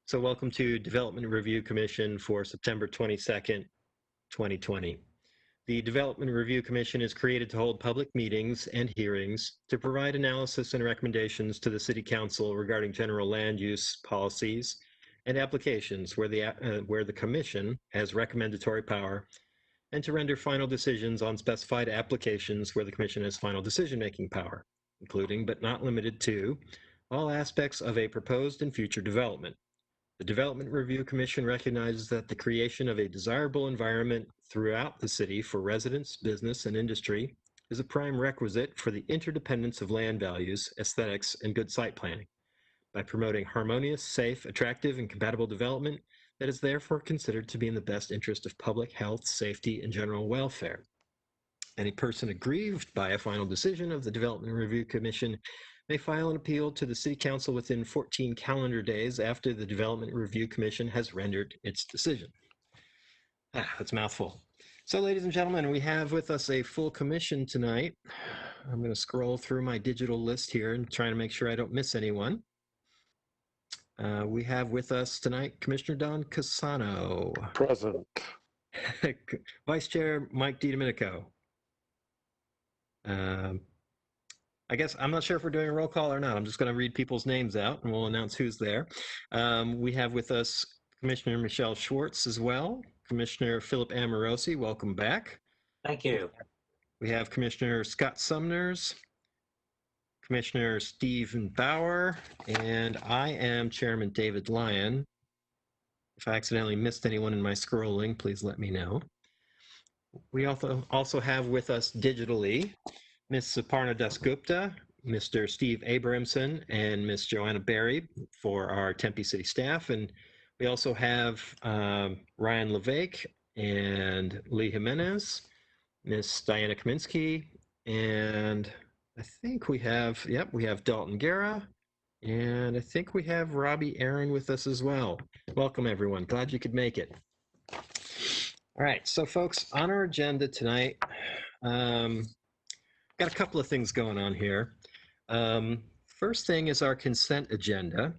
So welcome to Development Review Commission for September 22nd, 2020. The Development Review Commission is created to hold public meetings and hearings to provide analysis and recommendations to the City Council regarding general land use policies and applications where the Commission has recommendatory power, and to render final decisions on specified applications where the Commission has final decision-making power, including but not limited to all aspects of a proposed and future development. The Development Review Commission recognizes that the creation of a desirable environment throughout the city for residents, business, and industry is a prime requisite for the interdependence of land values, aesthetics, and good site planning. By promoting harmonious, safe, attractive, and compatible development that is therefore considered to be in the best interest of public health, safety, and general welfare. Any person aggrieved by a final decision of the Development Review Commission may file an appeal to the City Council within 14 calendar days after the Development Review Commission has rendered its decision. That's a mouthful. So, ladies and gentlemen, we have with us a full commission tonight. I'm going to scroll through my digital list here and try to make sure I don't miss anyone. We have with us tonight Commissioner Don Casano. Present. Vice Chair Mike DiDomenico. I guess I'm not sure if we're doing a roll call or not. I'm just going to read people's names out and we'll announce who's there. We have with us Commissioner Michelle Schwartz as well. Commissioner Philip Amorosi, welcome back. Thank you. We have Commissioner Scott Sumners, Commissioner Stephen Bauer, and I am Chairman David Lyon. If I accidentally missed anyone in my scrolling, please let me know. We also have with us digitally Ms. Suparna Dasgupta, Mr. Steve Abramson, and Ms. Joanna Berry for our Tempe City staff. And we also have Ryan Levake and Lee Jimenez, Ms. Diana Kaminsky, and I think we have Dalton Guerra, and I think we have Robbie Aaron with us as well. Welcome, everyone. Glad you could make it. All right, so folks, on our agenda tonight, got a couple of things going on here. First thing is our consent agenda.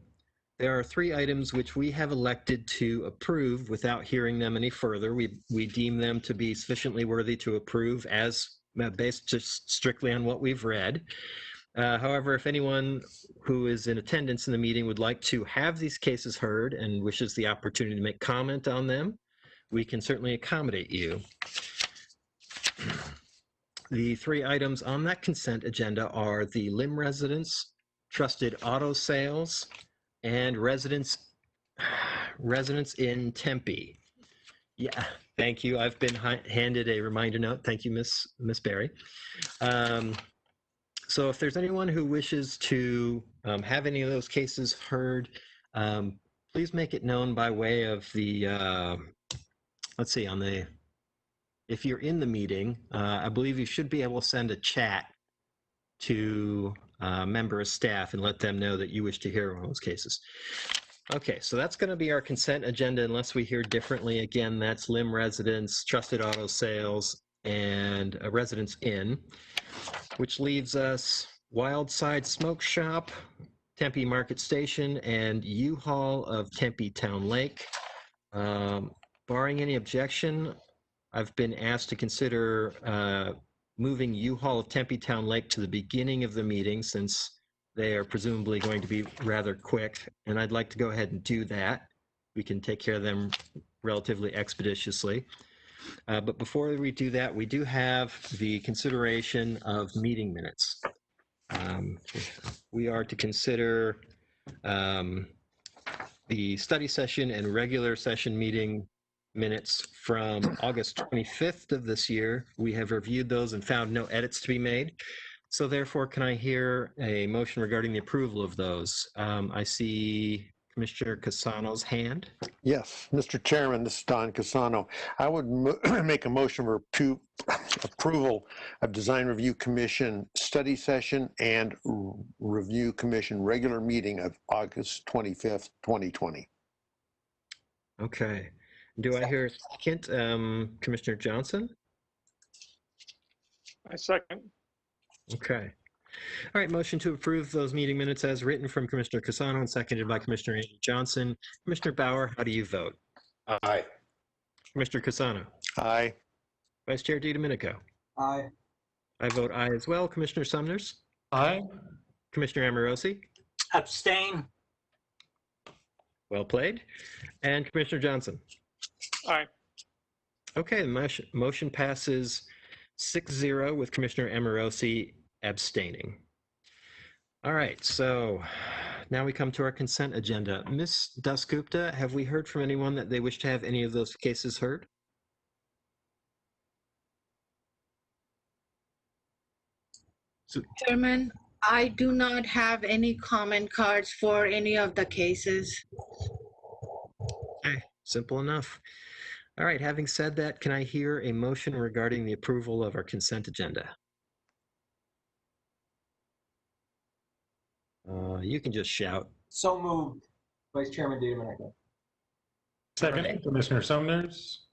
There are 3 items which we have elected to approve without hearing them any further. We deem them to be sufficiently worthy to approve as based just strictly on what we've read. However, if anyone who is in attendance in the meeting would like to have these cases heard and wishes the opportunity to make comment on them, we can certainly accommodate you. The 3 items on that consent agenda are the Lim residence, trusted auto sales, and residents in Tempe. Yeah, thank you. I've been handed a reminder note. Thank you, Miss Berry. So if there's anyone who wishes to have any of those cases heard, please make it known by way of the, let's see, if you're in the meeting, I believe you should be able to send a chat to a member of staff and let them know that you wish to hear one of those cases. Okay, so that's going to be our consent agenda unless we hear differently. Again, that's Lim residence, trusted auto sales, and a residence inn, which leaves us Wildside Smoke Shop, Tempe Market Station, and U-Haul of Tempe Town Lake. Barring any objection, I've been asked to consider moving U-Haul of Tempe Town Lake to the beginning of the meeting since they are presumably going to be rather quick, and I'd like to go ahead and do that. We can take care of them relatively expeditiously. But before we do that, we do have the consideration of meeting minutes. We are to consider the study session and regular session meeting minutes from August 25th of this year. We have reviewed those and found no edits to be made. So therefore, can I hear a motion regarding the approval of those? I see Commissioner Casano's hand. Yes, Mr. Chairman, this is Don Casano. I would make a motion for approval of Design Review Commission study session and Review Commission regular meeting of August 25th, 2020. Okay. Do I hear a second? Commissioner Johnson? I second. Okay. All right, motion to approve those meeting minutes as written from Commissioner Casano and seconded by Commissioner Andrew Johnson. Commissioner Bauer, how do you vote? Aye. Commissioner Casano? Aye. Vice Chair DiDomenico? Aye. I vote aye as well. Commissioner Sumners? Aye. Commissioner Amorosi? Abstain. Well played. And Commissioner Johnson? Aye. Okay, the motion passes 6-0 with Commissioner Amorosi abstaining. All right, so now we come to our consent agenda. Ms. Dasgupta, have we heard from anyone that they wish to have any of those cases heard? Chairman, I do not have any comment cards for any of the cases. Okay, simple enough. All right, having said that, can I hear a motion regarding the approval of our consent agenda? You can just shout. So moved. Vice Chairman DiDomenico. Second, Commissioner Sumners.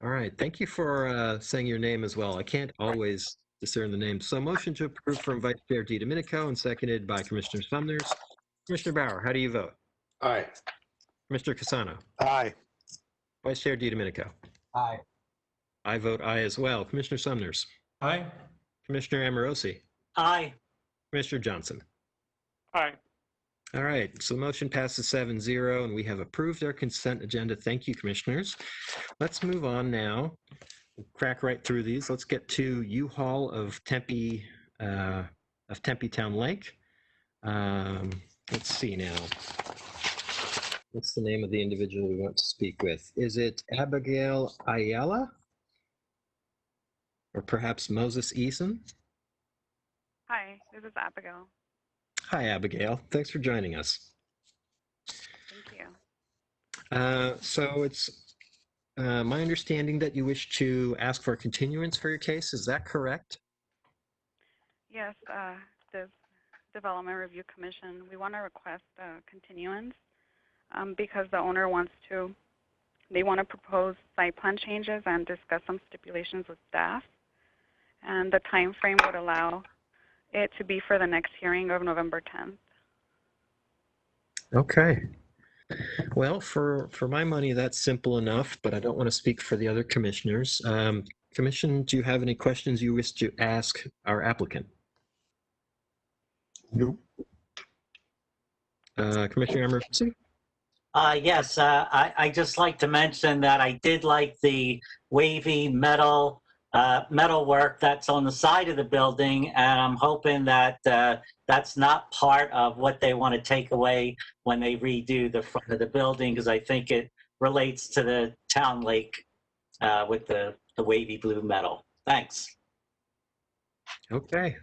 All right, thank you for saying your name as well. I can't always discern the name. So motion to approve from Vice Chair DiDomenico and seconded by Commissioner Sumners. Commissioner Bauer, how do you vote? Aye. Commissioner Casano? Aye. Vice Chair DiDomenico? Aye. I vote aye as well. Commissioner Sumners? Aye. Commissioner Amorosi? Aye. Commissioner Johnson? Aye. All right, so the motion passes 7-0, and we have approved our consent agenda. Thank you, commissioners. Let's move on now. We'll crack right through these. Let's get to U-Haul of Tempe Town Lake. Let's see now. What's the name of the individual we want to speak with? Is it Abigail Ayala? Or perhaps Moses Eason? Hi, this is Abigail. Hi, Abigail. Thanks for joining us. Thank you. So it's my understanding that you wish to ask for a continuance for your case. Is that correct? Yes, the Development Review Commission, we want to request a continuance because the owner they want to propose site plan changes and discuss some stipulations with staff. And the time frame would allow it to be for the next hearing of November 10th. Okay. Well, for my money, that's simple enough, but I don't want to speak for the other commissioners. Commission, do you have any questions you wish to ask our applicant? Nope. Commissioner Emerson? Yes, I just like to mention that I did like the wavy metal work that's on the side of the building, and I'm hoping that that's not part of what they want to take away when they redo the front of the building, because I think it relates to the town lake with the wavy blue metal. Thanks. Okay.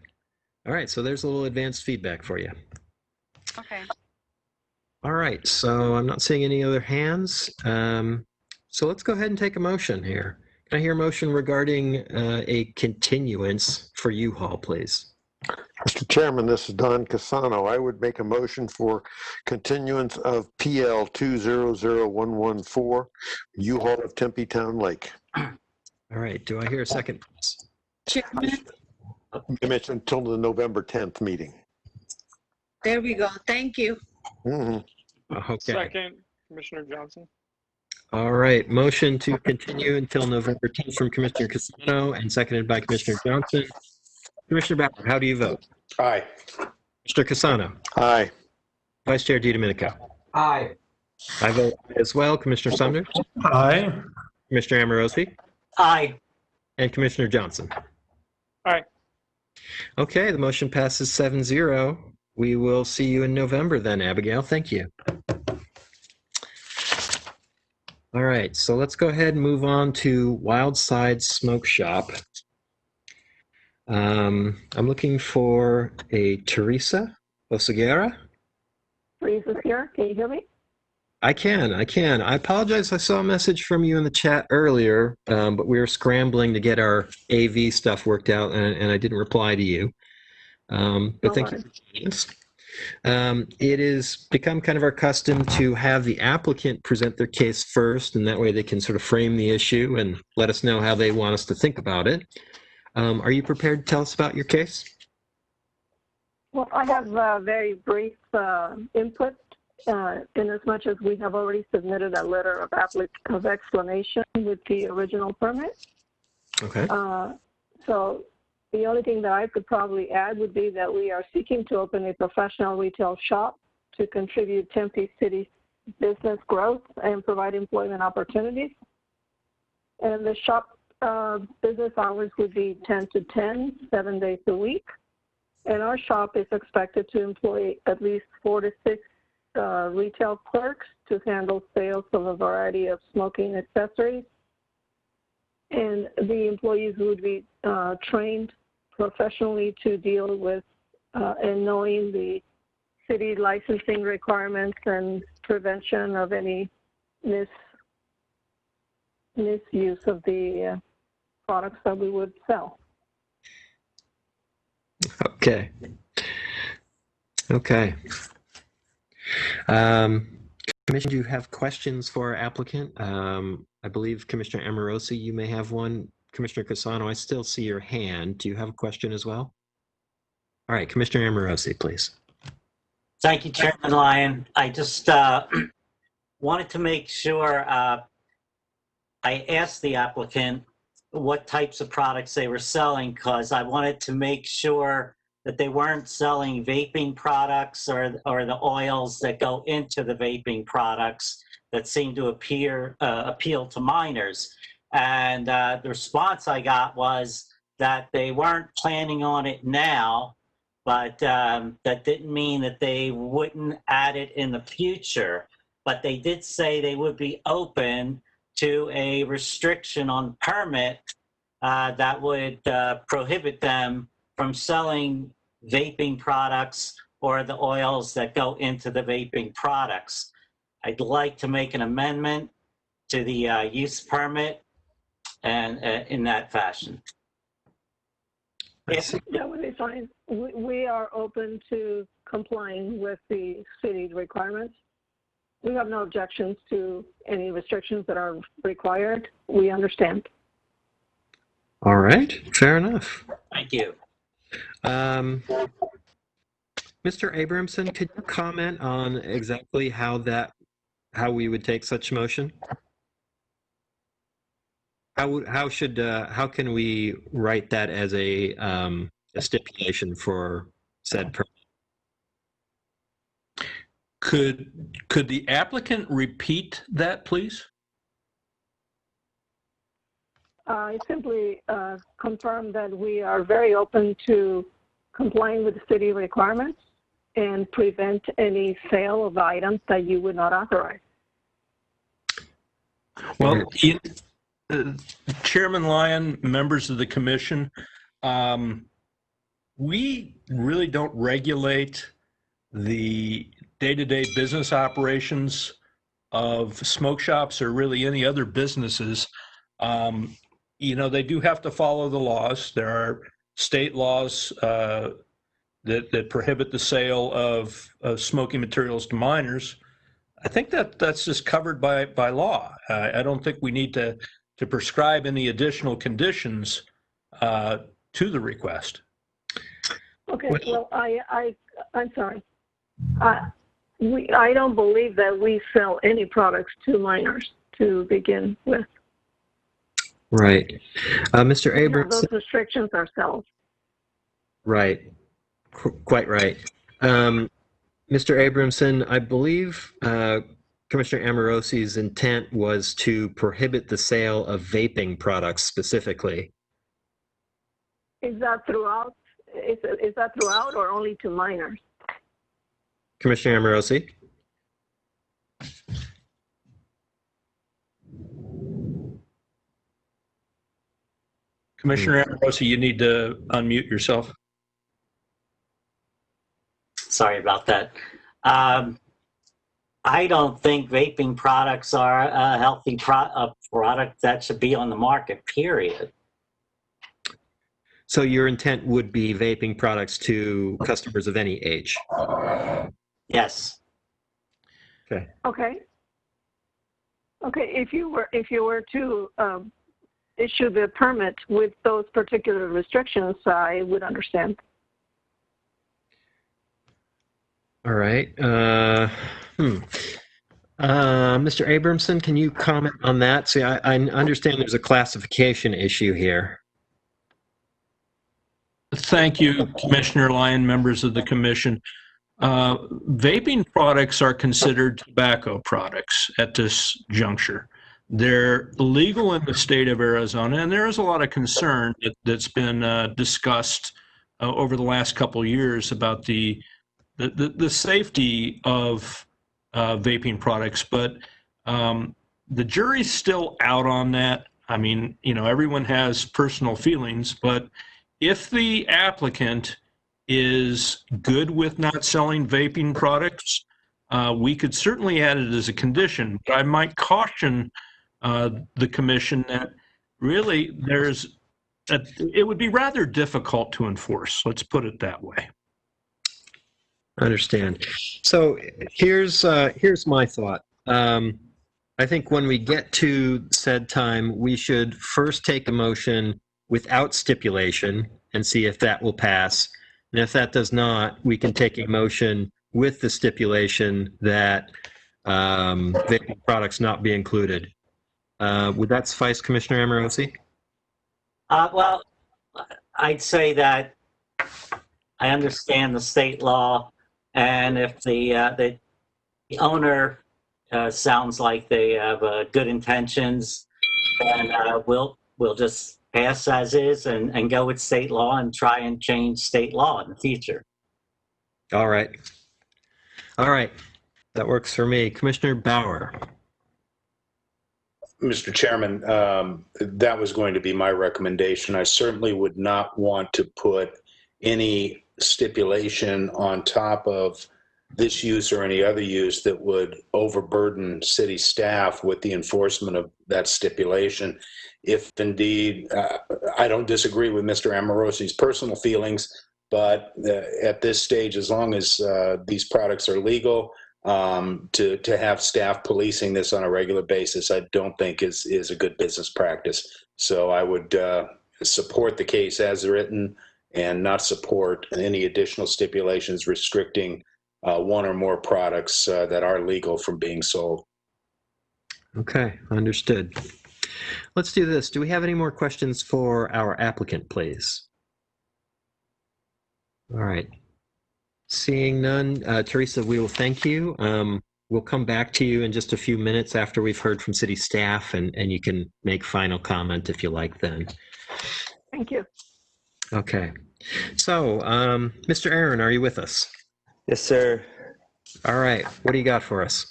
All right, so there's a little advanced feedback for you. Okay. All right, so I'm not seeing any other hands. So let's go ahead and take a motion here. Can I hear a motion regarding a continuance for U-Haul, please? Mr. Chairman, this is Don Casano. I would make a motion for continuance of PL 200114, U-Haul of Tempe Town Lake. All right, do I hear a second, please? Chairman, You mentioned until the November 10th meeting. there we go. Thank you. Mhm. Okay. Second, Commissioner Johnson. All right, motion to continue until November 10th from Commissioner Casano and seconded by Commissioner Johnson. Commissioner Bauer, how do you vote? Aye. Mr. Casano? Aye. Vice Chair DiDomenico? Aye. I vote aye as well. Commissioner Sumner? Aye. Commissioner Amorosi? Aye. And Commissioner Johnson? Aye. Okay, the motion passes 7-0. We will see you in November then, Abigail. Thank you. All right, so let's go ahead and move on to Wildside Smoke Shop. I'm looking for a Teresa Oseguera. Teresa's here. Can you hear me? I can. I apologize. I saw a message from you in the chat earlier, but we were scrambling to get our AV stuff worked out, and I didn't reply to you. But thank you for joining us. It has become kind of our custom to have the applicant present their case first, and that way they can sort of frame the issue and let us know how they want us to think about it. Are you prepared to tell us about your case? Well, I have a very brief input in as much as we have already submitted a letter of explanation with the original permit. Okay. So the only thing that I could probably add would be that we are seeking to open a professional retail shop to contribute Tempe City's business growth and provide employment opportunities. And the shop business hours would be 10 to 10, 7 days a week. And our shop is expected to employ at least 4 to 6 retail clerks to handle sales of a variety of smoking accessories. And the employees would be trained professionally to deal with and knowing the city licensing requirements and prevention of any misuse of the products that we would sell. Okay. Okay. Commission, do you have questions for our applicant? I believe Commissioner Amorosi, you may have one. Commissioner Casano, I still see your hand. Do you have a question as well? All right, Commissioner Amorosi, please. Thank you, Chairman Lyon. I just wanted to make sure I asked the applicant what types of products they were selling, because I wanted to make sure that they weren't selling vaping products or the oils that go into the vaping products that seem to appeal to minors. And the response I got was that they weren't planning on it now, but that didn't mean that they wouldn't add it in the future. But they did say they would be open to a restriction on permit that would prohibit them from selling vaping products or the oils that go into the vaping products. I'd like to make an amendment to the use permit and in that fashion. That would be fine. We are open to complying with the city's requirements. We have no objections to any restrictions that are required. We understand. All right, fair enough. Thank you. Mr. Abramson, could you comment on exactly how we would take such motion? How can we write that as a stipulation for said permit? Could the applicant repeat that, please? I simply confirm that we are very open to complying with the city requirements and prevent any sale of items that you would not authorize. Well, Chairman Lyon, members of the commission, we really don't regulate the day-to-day business operations of smoke shops or really any other businesses. You know, they do have to follow the laws. There are state laws that prohibit the sale of smoking materials to minors. I think that's just covered by law. I don't think we need to prescribe any additional conditions to the request. Okay, well, I'm sorry. I don't believe that we sell any products to minors to begin with. Right. Mr. We have Abramson. those restrictions ourselves. Right. Quite right. Mr. Abramson, I believe Commissioner Amorosi's intent was to prohibit the sale of vaping products specifically. Is that throughout? Is that throughout or only to minors? Commissioner Amorosi? Commissioner Amorosi, you need to unmute yourself. Sorry about that. I don't think vaping products are a healthy product that should be on the market, period. So your intent would be vaping products to customers of any age? Yes. Okay. Okay. Okay. If you were to issue the permit with those particular restrictions, I would understand. All right. Mr. Abramson, can you comment on that? See, I understand there's a classification issue here. Thank you, Commissioner Lyon, members of the commission. Vaping products are considered tobacco products at this juncture. They're legal in the state of Arizona, and there is a lot of concern that's been discussed over the last couple of years about the safety of vaping products. But the jury's still out on that. I mean, you know, everyone has personal feelings, but if the applicant is good with not selling vaping products, we could certainly add it as a condition. But I might caution the commission that really it would be rather difficult to enforce. Let's put it that way. I understand. So here's my thought. I think when we get to said time, we should first take a motion without stipulation and see if that will pass. And if that does not, we can take a motion with the stipulation that vaping products not be included. Would that suffice, Commissioner Amorosi? Well, I'd say that I understand the state law, and if the owner sounds like they have good intentions, then we'll just pass as is and go with state law and try and change state law in the future. All right. All right. That works for me. Commissioner Bauer. Mr. Chairman, that was going to be my recommendation. I certainly would not want to put any stipulation on top of this use or any other use that would overburden city staff with the enforcement of that stipulation. If indeed, I don't disagree with Mr. Amorosi's personal feelings, but at this stage, as long as these products are legal, to have staff policing this on a regular basis, I don't think is a good business practice. So I would support the case as written and not support any additional stipulations restricting one or more products that are legal from being sold. Okay, understood. Let's do this. Do we have any more questions for our applicant, please? All right. Seeing none, Teresa, we will thank you. We'll come back to you in just a few minutes after we've heard from city staff, and you can make final comment if you like then. Thank you. Okay. So, Mr. Aaron, are you with us? Yes, sir. All right. What do you got for us?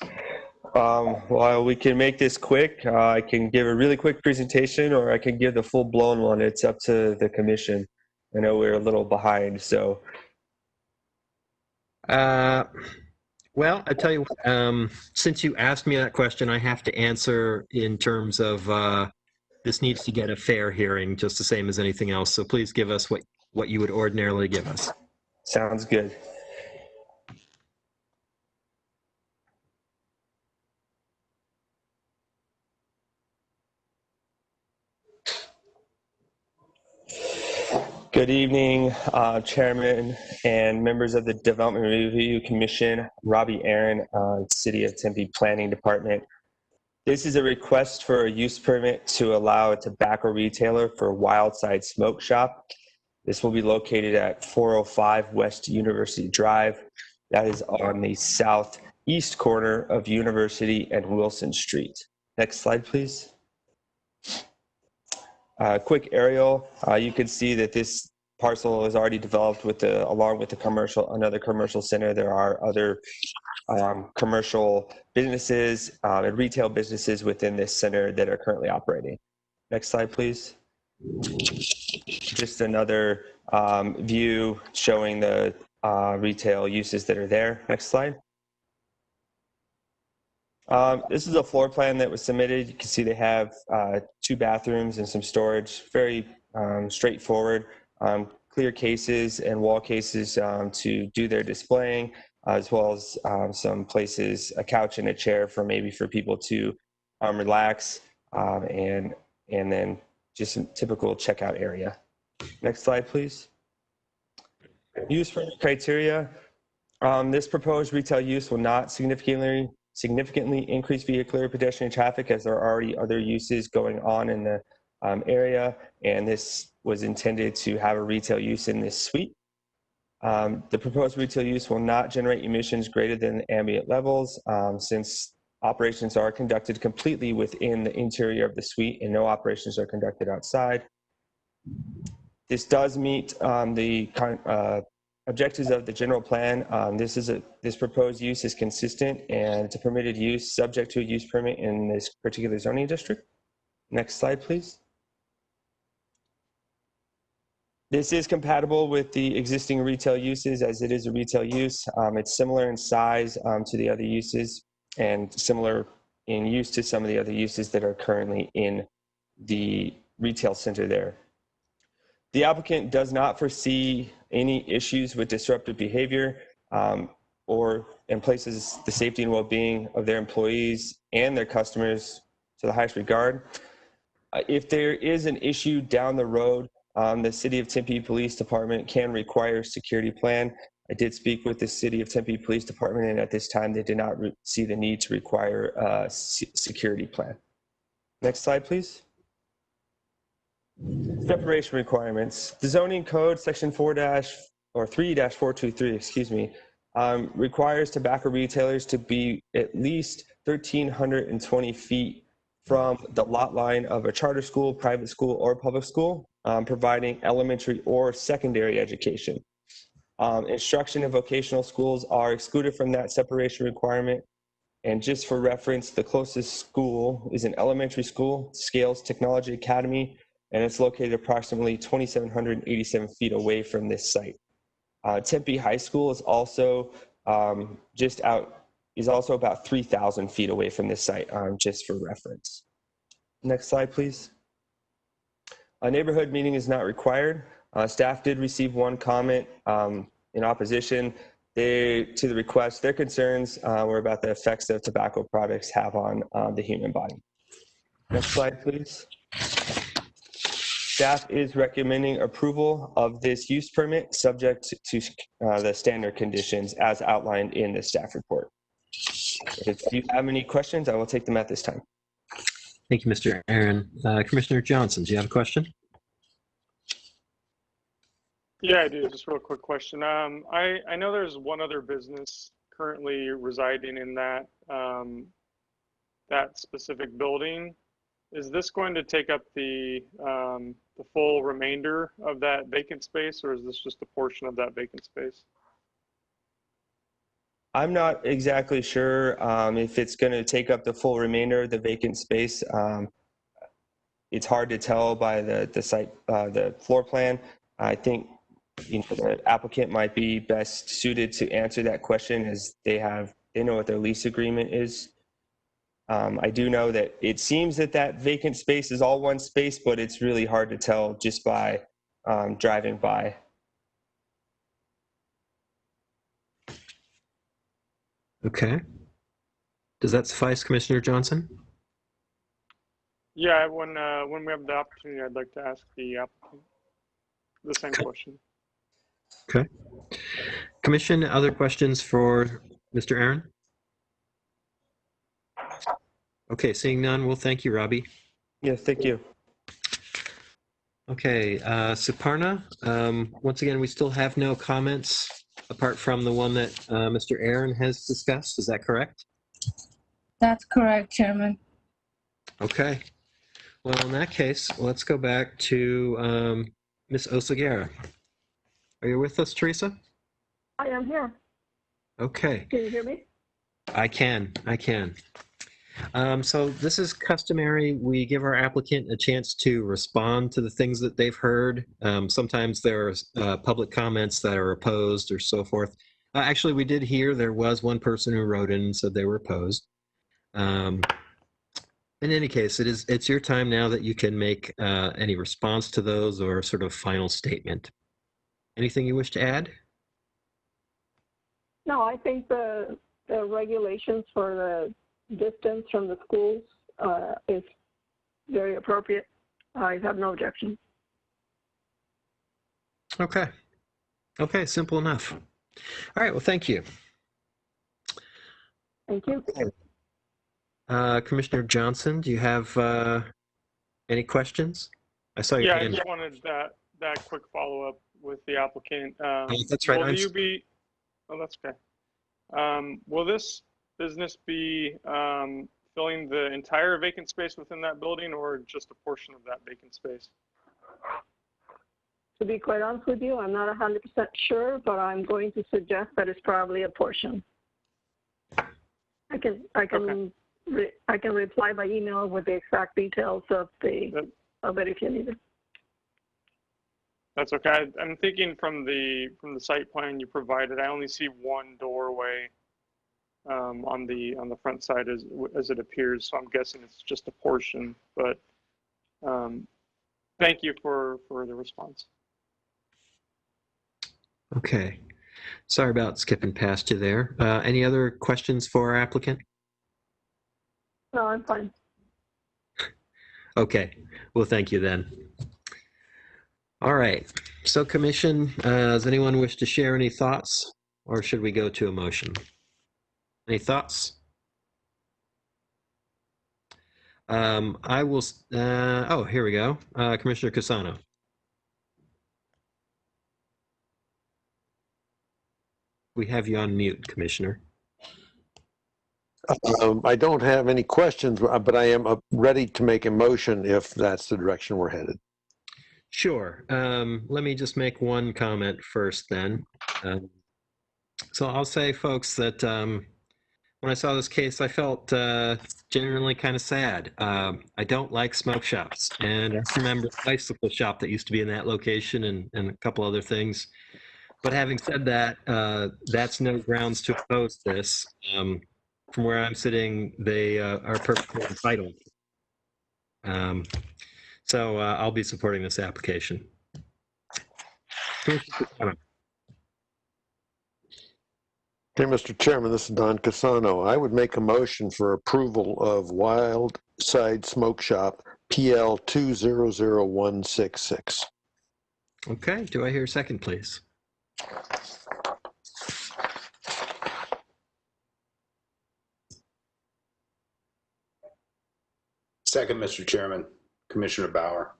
Well, we can make this quick. I can give a really quick presentation, or I can give the full-blown one. It's up to the commission. I know we're a little behind, so. Well, I tell you, since you asked me that question, I have to answer in terms of this needs to get a fair hearing, just the same as anything else. So please give us what you would ordinarily give us. Sounds good. Good evening, Chairman and members of the Development Review Commission. Robbie Aaron, City of Tempe Planning Department. This is a request for a use permit to allow a tobacco retailer for Wildside Smoke Shop. This will be located at 405 West University Drive. That is on the southeast corner of University and Wilson Street. Next slide, please. Quick aerial. You can see that this parcel is already developed along with the another commercial center. There are other commercial businesses and retail businesses within this center that are currently operating. Next slide, please. Just another view showing the retail uses that are there. Next slide. This is a floor plan that was submitted. You can see they have 2 bathrooms and some storage. Very straightforward. Clear cases and wall cases to do their displaying, as well as some places, a couch and a chair for people to relax, and then just some typical checkout area. Next slide, please. Use permit criteria. This proposed retail use will not significantly increase vehicular pedestrian traffic, as there are already other uses going on in the area, and this was intended to have a retail use in this suite. The proposed retail use will not generate emissions greater than ambient levels, since operations are conducted completely within the interior of the suite and no operations are conducted outside. This does meet the objectives of the general plan. This proposed use is consistent and it's a permitted use subject to a use permit in this particular zoning district. Next slide, please. This is compatible with the existing retail uses, as it is a retail use. It's similar in size to the other uses and similar in use to some of the other uses that are currently in the retail center there. The applicant does not foresee any issues with disruptive behavior and places the safety and well-being of their employees and their customers to the highest regard. If there is an issue down the road, the City of Tempe Police Department can require a security plan. I did speak with the City of Tempe Police Department, and at this time, they did not see the need to require a security plan. Next slide, please. Separation requirements. The zoning code, section 3-423, excuse me, requires tobacco retailers to be at least 1,320 feet from the lot line of a charter school, private school, or public school, providing elementary or secondary education. Instruction in vocational schools are excluded from that separation requirement. And just for reference, the closest school is an elementary school, Scales Technology Academy, and it's located approximately 2,787 feet away from this site. Tempe High School is also about 3,000 feet away from this site, just for reference. Next slide, please. A neighborhood meeting is not required. Staff did receive one comment in opposition to the request. Their concerns were about the effects that tobacco products have on the human body. Next slide, please. Staff is recommending approval of this use permit subject to the standard conditions as outlined in the staff report. If you have any questions, I will take them at this time. Thank you, Mr. Aaron. Commissioner Johnson, do you have a question? Yeah, I do. Just a real quick question. I know there's one other business currently residing in that specific building. Is this going to take up the full remainder of that vacant space, or is this just a portion of that vacant space? I'm not exactly sure if it's going to take up the full remainder of the vacant space. It's hard to tell by the site, the floor plan. I think the applicant might be best suited to answer that question, as they know what their lease agreement is. I do know that it seems that vacant space is all one space, but it's really hard to tell just by driving by. Okay. Does that suffice, Commissioner Johnson? Yeah, when we have the opportunity, I'd like to ask the applicant the same question. Okay. Commission, other questions for Mr. Aaron? Okay, seeing none, well, thank you, Robbie. Yes, thank you. Okay, Suparna, once again, we still have no comments apart from the one that Mr. Aaron has discussed. Is that correct? That's correct, Chairman. Okay. Well, in that case, let's go back to Ms. Oseguera. Are you with us, Teresa? I am here. Okay. Can you hear me? I can. So this is customary. We give our applicant a chance to respond to the things that they've heard. Sometimes there are public comments that are opposed or so forth. Actually, we did hear there was one person who wrote in and said they were opposed. In any case, it's your time now that you can make any response to those or sort of final statement. Anything you wish to add? No, I think the regulations for the distance from the schools is very appropriate. I have no objection. Okay, simple enough. All right, well, thank you. Thank you. Commissioner Johnson, do you have any questions? I saw your Yeah, I hand. just wanted that quick follow-up with the applicant. That's right. Will you be, oh, that's okay. Will this business be filling the entire vacant space within that building or just a portion of that vacant space? To be quite honest with you, I'm not 100% sure, but I'm going to suggest that it's probably a portion. I can reply by email with the exact details of it if you need it. That's okay. I'm thinking from the site plan you provided, I only see one doorway on the front side as it appears. So I'm guessing it's just a portion. But thank you for the response. Okay. Sorry about skipping past you there. Any other questions for our applicant? No, I'm fine. Okay. Well, thank you then. All right. So, Commission, does anyone wish to share any thoughts, or should we go to a motion? Any thoughts? I will. Oh, here we go. Commissioner Casano. We have you on mute, Commissioner. I don't have any questions, but I am ready to make a motion if that's the direction we're headed. Sure. Let me just make one comment first then. So I'll say, folks, that when I saw this case, I felt genuinely kind of sad. I don't like smoke shops. And I remember a bicycle shop that used to be in that location and a couple other things. But having said that, that's no grounds to oppose this. From where I'm sitting, they are perfectly entitled. So I'll be supporting this application. Okay, Mr. Chairman, this is Don Casano. I would make a motion for approval of Wild Side Smoke Shop PL 200166. Okay, do I hear a second, please? Second, Mr. Chairman, Commissioner Bauer.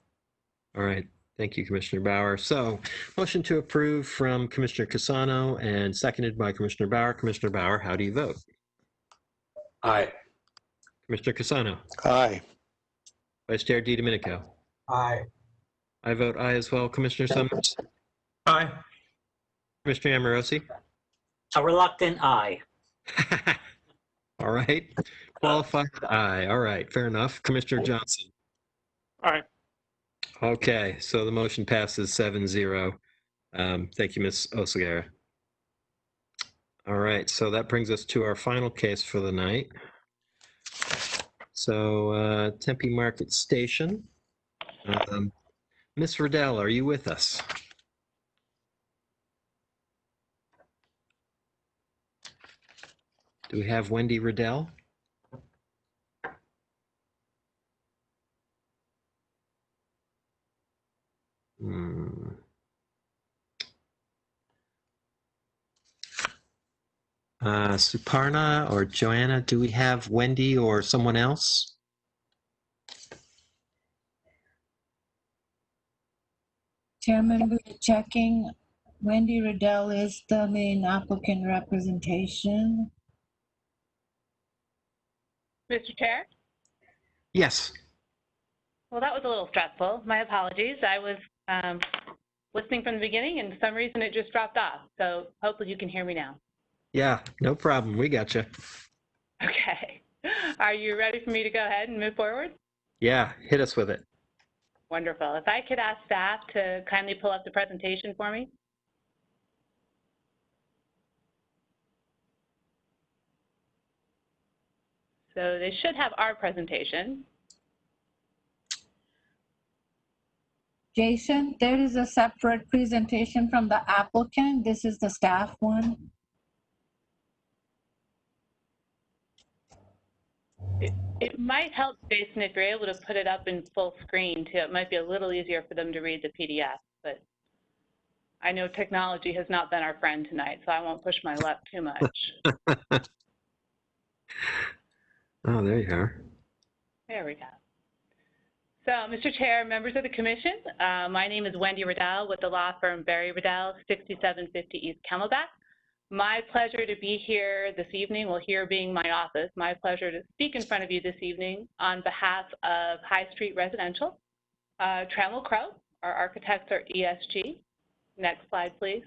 All right. Thank you, Commissioner Bauer. So, motion to approve from Commissioner Casano and seconded by Commissioner Bauer. Commissioner Bauer, how do you vote? Aye. Commissioner Casano? Aye. Vice Chair DiDomenico? Aye. I vote aye as well. Commissioner Summers? Aye. Commissioner Amorosi? A reluctant aye. All right. Qualified aye. All right. Fair enough. Commissioner Johnson? All right. Okay. So the motion passes 7-0. Thank you, Ms. Oseguera. All right. So that brings us to our final case for the night. So Tempe Market Station. Ms. Riddell, are you with us? Do we have Wendy Riddell? Suparna or Joanna, do we have Wendy or someone else? Chairman, we're checking. Wendy Riddell is the main applicant representation. Mr. Chair? Yes. Well, that was a little stressful. My apologies. I was listening from the beginning, and for some reason it just dropped off. So hopefully you can hear me now. Yeah, no problem. We got you. Okay. Are you ready for me to go ahead and move forward? Yeah, hit us with it. Wonderful. If I could ask staff to kindly pull up the presentation for me. So they should have our presentation. Jason, there is a separate presentation from the applicant. This is the staff one. It might help, Jason, if you're able to put it up in full screen too. It might be a little easier for them to read the PDF, but. I know technology has not been our friend tonight, so I won't push my luck too much. Oh, there you are. There we go. So, Mr. Chair, members of the commission, my name is Wendy Riddell with the law firm Barry Riddell, 6750 East Camelback. My pleasure to be here this evening, well, here being my office, my pleasure to speak in front of you this evening on behalf of High Street Residential. Trammell Crow, our architects are ESG. Next slide, please.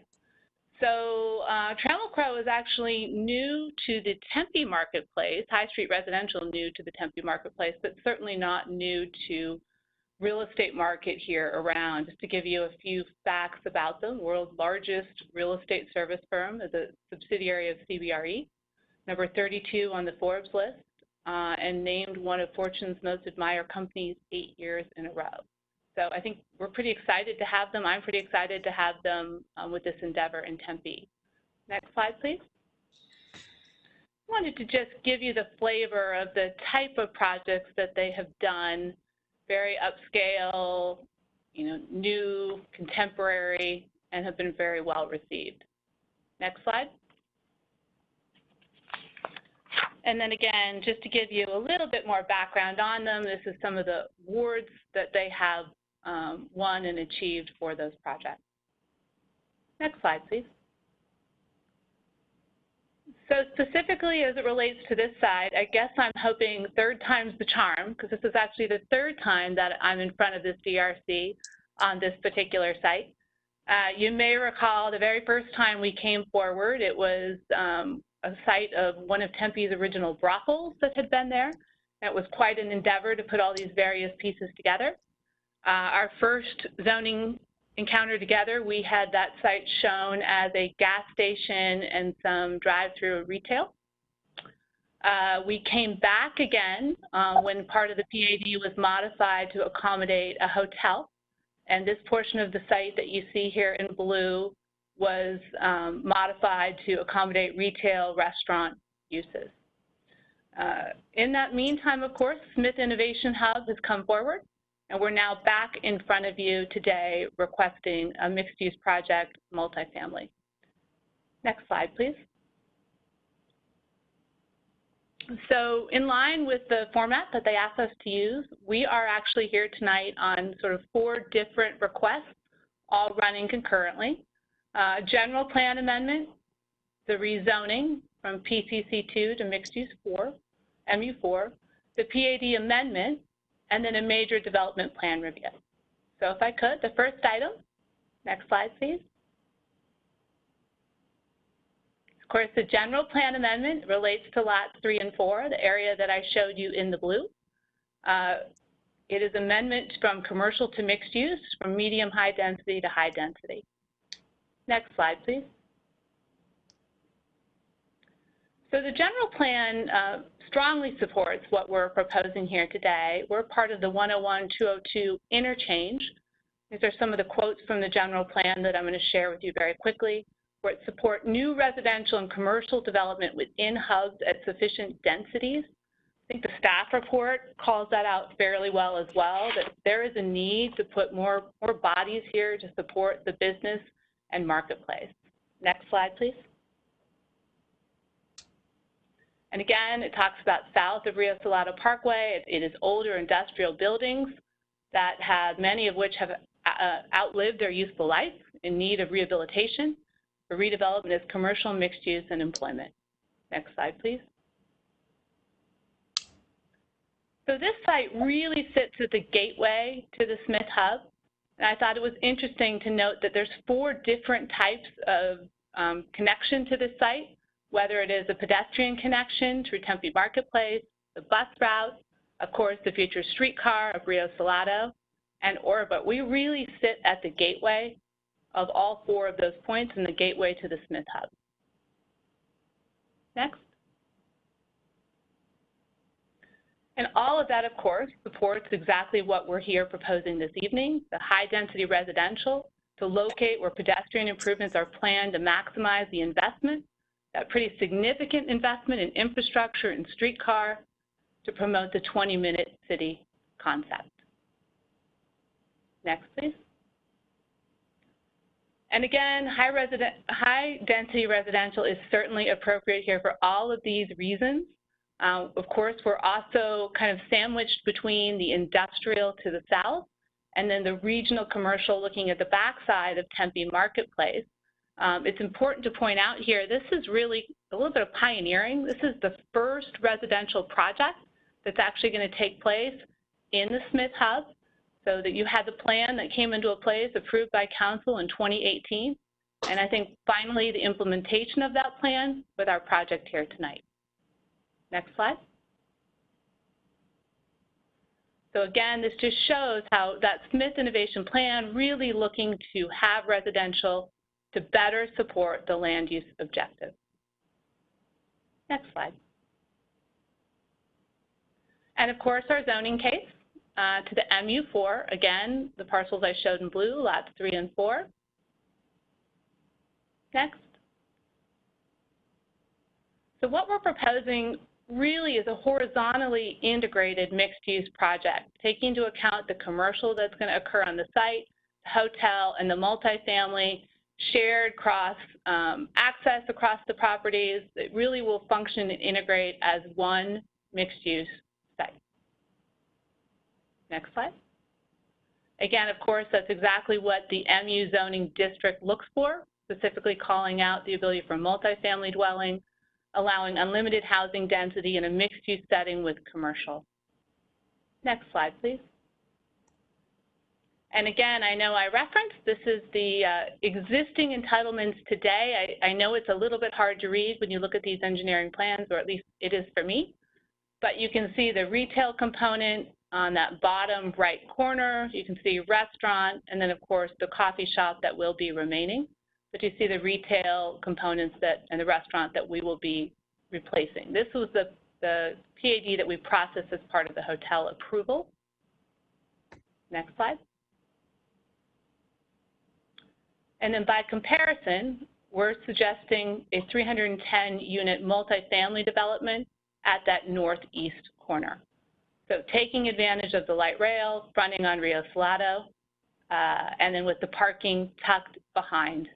So Trammell Crow is actually new to the Tempe marketplace, High Street Residential new to the Tempe marketplace, but certainly not new to real estate market here around. Just to give you a few facts about them, world's largest real estate service firm is a subsidiary of CBRE, number 32 on the Forbes list, and named one of Fortune's most admired companies 8 years in a row. So I think we're pretty excited to have them. I'm pretty excited to have them with this endeavor in Tempe. Next slide, please. I wanted to just give you the flavor of the type of projects that they have done, very upscale, new, contemporary, and have been very well received. Next slide. And then again, just to give you a little bit more background on them, this is some of the awards that they have won and achieved for those projects. Next slide, please. So specifically as it relates to this side, I guess I'm hoping third time's the charm, because this is actually the third time that I'm in front of this DRC on this particular site. You may recall the very first time we came forward, it was a site of one of Tempe's original brothels that had been there. It was quite an endeavor to put all these various pieces together. Our first zoning encounter together, we had that site shown as a gas station and some drive-through retail. We came back again when part of the PAD was modified to accommodate a hotel. And this portion of the site that you see here in blue was modified to accommodate retail restaurant uses. In that meantime, of course, Smith Innovation Hub has come forward, and we're now back in front of you today requesting a mixed-use project, multifamily. Next slide, please. So in line with the format that they asked us to use, we are actually here tonight on sort of 4 different requests, all running concurrently. General plan amendment, the rezoning from PCC2 to mixed use 4, MU4, the PAD amendment, and then a major development plan review. So if I could, the first item, next slide, please. Of course, the general plan amendment relates to lots 3 and 4, the area that I showed you in the blue. It is amendment from commercial to mixed use, from medium high density to high density. Next slide, please. So the general plan strongly supports what we're proposing here today. We're part of the 101-202 interchange. These are some of the quotes from the general plan that I'm going to share with you very quickly, where it supports new residential and commercial development within hubs at sufficient densities. I think the staff report calls that out fairly well as well, that there is a need to put more bodies here to support the business and marketplace. Next slide, please. And again, it talks about south of Rio Salado Parkway. It is older industrial buildings that have, many of which have outlived their useful life, in need of rehabilitation. For redevelopment is commercial, mixed use, and employment. Next slide, please. So this site really sits at the gateway to the Smith Hub. And I thought it was interesting to note that there's 4 different types of connection to this site, whether it is a pedestrian connection through Tempe Marketplace, the bus route, of course, the future streetcar of Rio Salado, and Orbit. We really sit at the gateway of all 4 of those points and the gateway to the Smith Hub. Next. And all of that, of course, supports exactly what we're here proposing this evening, the high-density residential to locate where pedestrian improvements are planned to maximize the investment, that pretty significant investment in infrastructure and streetcar to promote the 20-minute city concept. Next, please. And again, high density residential is certainly appropriate here for all of these reasons. Of course, we're also kind of sandwiched between the industrial to the south and then the regional commercial looking at the backside of Tempe Marketplace. It's important to point out here, this is really a little bit of pioneering. This is the first residential project that's actually going to take place in the Smith Hub, so that you had the plan that came into place approved by council in 2018. And I think finally the implementation of that plan with our project here tonight. Next slide. So again, this just shows how that Smith Innovation Plan really looking to have residential to better support the land use objective. Next slide. And of course, our zoning case to the MU4, again, the parcels I showed in blue, lots 3 and 4. Next. So what we're proposing really is a horizontally integrated mixed-use project, taking into account the commercial that's going to occur on the site, the hotel, and the multifamily, shared cross access across the properties. It really will function and integrate as one mixed-use site. Next slide. Again, of course, that's exactly what the MU zoning district looks for, specifically calling out the ability for multifamily dwelling, allowing unlimited housing density in a mixed-use setting with commercial. Next slide, please. And again, I know I referenced, this is the existing entitlements today. I know it's a little bit hard to read when you look at these engineering plans, or at least it is for me. But you can see the retail component on that bottom right corner. You can see restaurant, and then of course the coffee shop that will be remaining. But you see the retail components and the restaurant that we will be replacing. This was the PAD that we processed as part of the hotel approval. Next slide. And then by comparison, we're suggesting a 310 unit multifamily development at that northeast corner. So taking advantage of the light rail, fronting on Rio Salado, and then with the parking tucked behind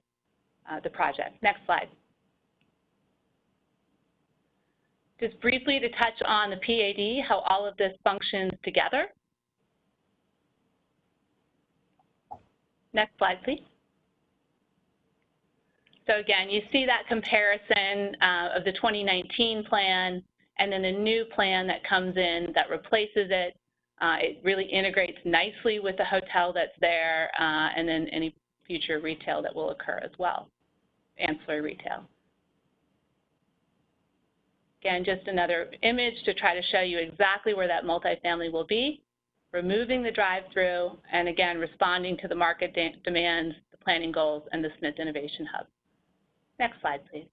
the project. Next slide. Just briefly to touch on the PAD, how all of this functions together. Next slide, please. So again, you see that comparison of the 2019 plan and then the new plan that comes in that replaces it. It really integrates nicely with the hotel that's there and then any future retail that will occur as well, ancillary retail. Again, just another image to try to show you exactly where that multifamily will be, removing the drive-through, and again, responding to the market demands, the planning goals, and the Smith Innovation Hub. Next slide, please.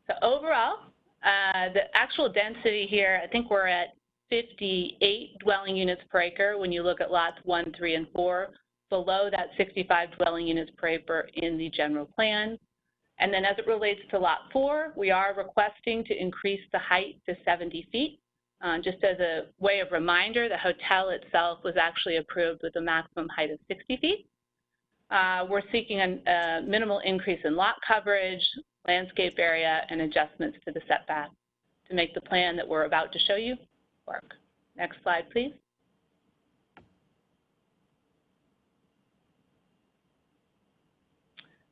So overall, the actual density here, I think we're at 58 dwelling units per acre when you look at lots 1, 3, and 4, below that 65 dwelling units per acre in the general plan. And then as it relates to lot 4, we are requesting to increase the height to 70 feet. Just as a way of reminder, the hotel itself was actually approved with a maximum height of 60 feet. We're seeking a minimal increase in lot coverage, landscape area, and adjustments to the setback to make the plan that we're about to show you work. Next slide, please.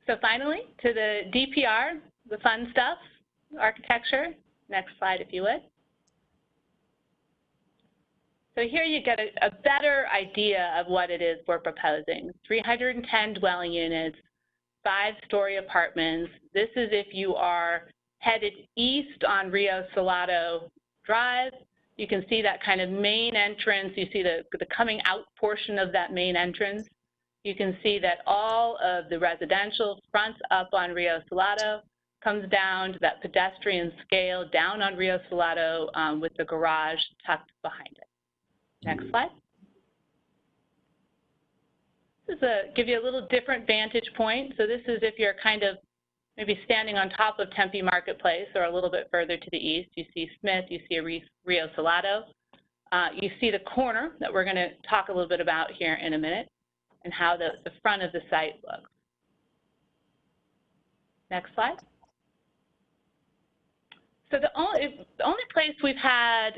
So finally, to the DPR, the fun stuff, architecture. Next slide, if you would. So here you get a better idea of what it is we're proposing. 310 dwelling units, 5-story apartments. This is if you are headed east on Rio Salado Drive. You can see that kind of main entrance. You see the coming out portion of that main entrance. You can see that all of the residential fronts up on Rio Salado, comes down to that pedestrian scale down on Rio Salado with the garage tucked behind it. Next slide. This is give you a little different vantage point. So this is if you're kind of maybe standing on top of Tempe Marketplace or a little bit further to the east. You see Smith, you see Rio Salado. You see the corner that we're going to talk a little bit about here in a minute. and how the front of the site looks. Next slide. So the only place we've had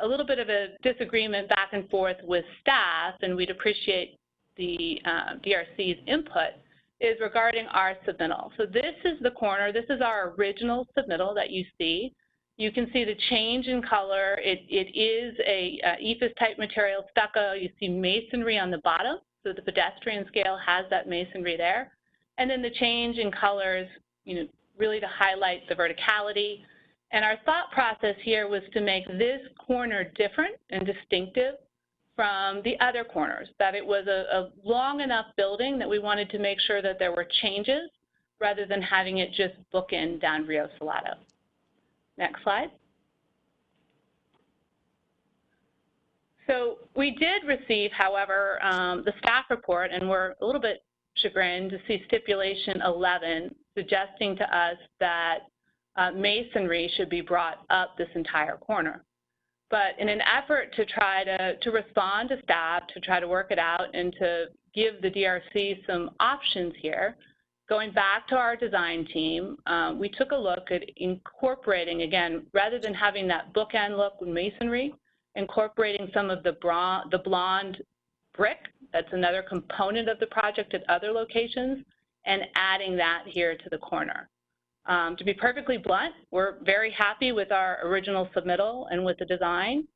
a little bit of a disagreement back and forth with staff, and we'd appreciate the DRC's input, is regarding our submittal. So this is the corner. This is our original submittal that you see. You can see the change in color. It is a EFIS type material stucco. You see masonry on the bottom. So the pedestrian scale has that masonry there. And then the change in colors, really to highlight the verticality. And our thought process here was to make this corner different and distinctive from the other corners, that it was a long enough building that we wanted to make sure that there were changes rather than having it just bookend down Rio Salado. Next slide. So we did receive, however, the staff report, and we're a little bit chagrined to see stipulation 11 suggesting to us that masonry should be brought up this entire corner. But in an effort to try to respond to staff, to try to work it out, and to give the DRC some options here, going back to our design team, we took a look at incorporating, again, rather than having that bookend look with masonry, incorporating some of the blonde brick, that's another component of the project at other locations, and adding that here to the corner. To be perfectly blunt, we're very happy with our original submittal and with the design.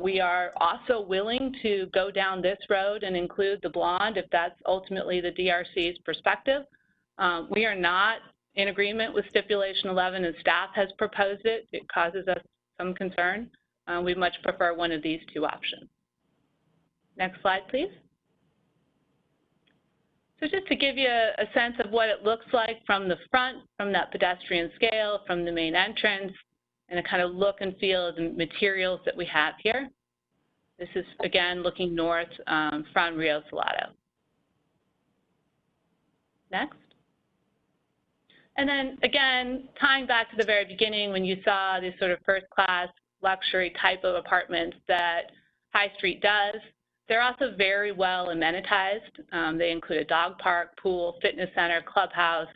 We are also willing to go down this road and include the blonde if that's ultimately the DRC's perspective. We are not in agreement with stipulation 11 as staff has proposed it. It causes us some concern. We much prefer one of these two options. Next slide, please. So just to give you a sense of what it looks like from the front, from that pedestrian scale, from the main entrance, and the kind of look and feel of the materials that we have here. This is, again, looking north from Rio Salado. Next. And then, again, tying back to the very beginning when you saw these sort of first-class luxury type of apartments that High Street does, they're also very well amenitized. They include a dog park, pool, fitness center, clubhouse.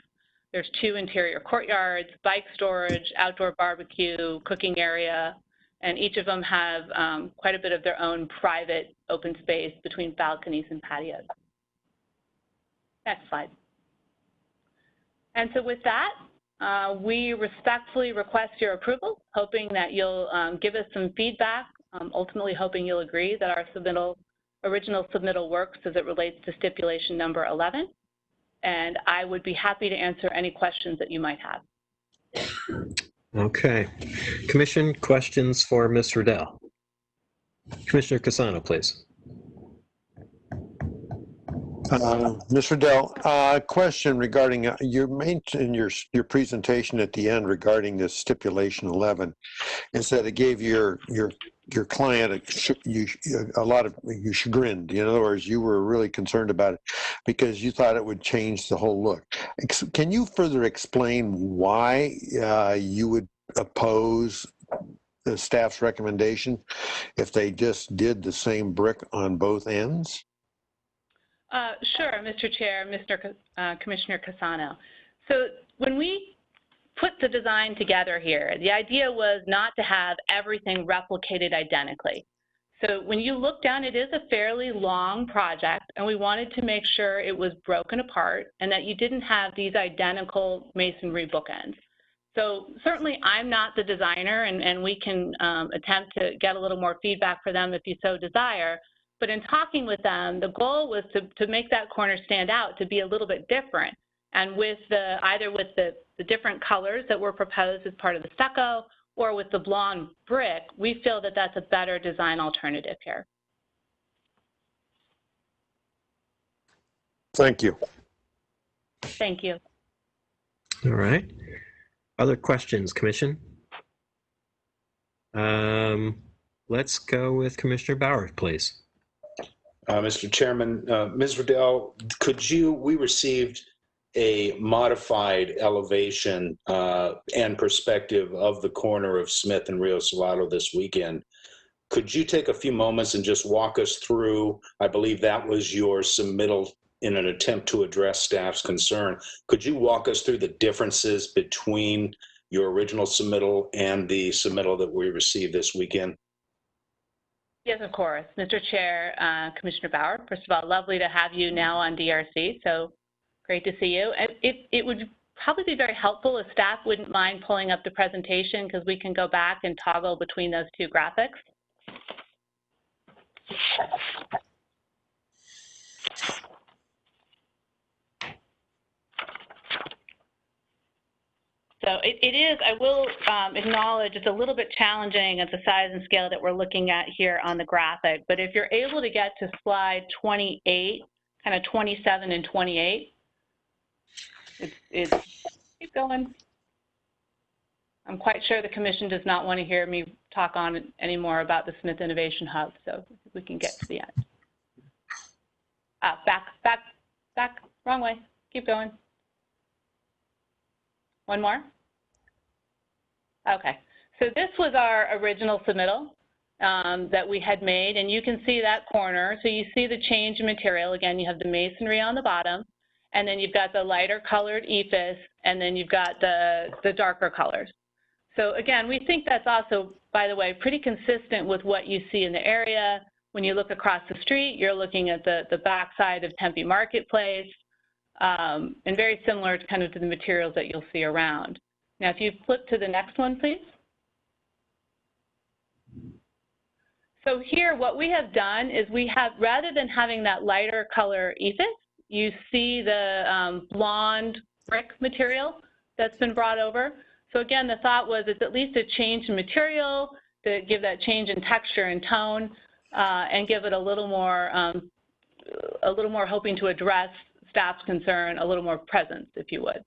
There's 2 interior courtyards, bike storage, outdoor barbecue, cooking area, and each of them have quite a bit of their own private open space between balconies and patios. Next slide. And so with that, we respectfully request your approval, hoping that you'll give us some feedback, ultimately hoping you'll agree that our original submittal works as it relates to stipulation number 11. And I would be happy to answer any questions that you might have. Okay. Commission questions for Ms. Riddell. Commissioner Cassano, please. Ms. Riddell, question regarding you mentioned your presentation at the end regarding this stipulation 11, is that it gave your client a lot of you chagrined. In other words, you were really concerned about it because you thought it would change the whole look. Can you further explain why you would oppose the staff's recommendation if they just did the same brick on both ends? Sure, Mr. Chair, Commissioner Cassano. So when we put the design together here, the idea was not to have everything replicated identically. So when you look down, it is a fairly long project, and we wanted to make sure it was broken apart and that you didn't have these identical masonry bookends. So certainly I'm not the designer, and we can attempt to get a little more feedback for them if you so desire. But in talking with them, the goal was to make that corner stand out, to be a little bit different. And with either with the different colors that were proposed as part of the stucco or with the blonde brick, we feel that that's a better design alternative here. Thank you. Thank you. All right. Other questions, Commission? Let's go with Commissioner Bauer, please. Mr. Chairman, Ms. Riddell, we received a modified elevation and perspective of the corner of Smith and Rio Salado this weekend. Could you take a few moments and just walk us through, I believe that was your submittal in an attempt to address staff's concern. Could you walk us through the differences between your original submittal and the submittal that we received this weekend? Yes, of course. Mr. Chair, Commissioner Bauer, first of all, lovely to have you now on DRC, so great to see you. It would probably be very helpful if staff wouldn't mind pulling up the presentation, because we can go back and toggle between those two graphics. So it is, I will acknowledge, it's a little bit challenging at the size and scale that we're looking at here on the graphic, but if you're able to get to slide 28, kind of 27 and 28, keep going. I'm quite sure the commission does not want to hear me talk on anymore about the Smith Innovation Hub, so we can get to the end. Back, wrong way, keep going. One more? Okay, so this was our original submittal that we had made, and you can see that corner. So you see the change in material. Again, you have the masonry on the bottom, and then you've got the lighter colored ephes, and then you've got the darker colors. So again, we think that's also, by the way, pretty consistent with what you see in the area. When you look across the street, you're looking at the backside of Tempe Marketplace, and very similar kind of to the materials that you'll see around. Now, if you flip to the next one, please. So here, what we have done is we have, rather than having that lighter color ephes, you see the blonde brick material that's been brought over. So again, the thought was it's at least a change in material to give that change in texture and tone, and give it a little more hoping to address staff's concern, a little more presence, if you would.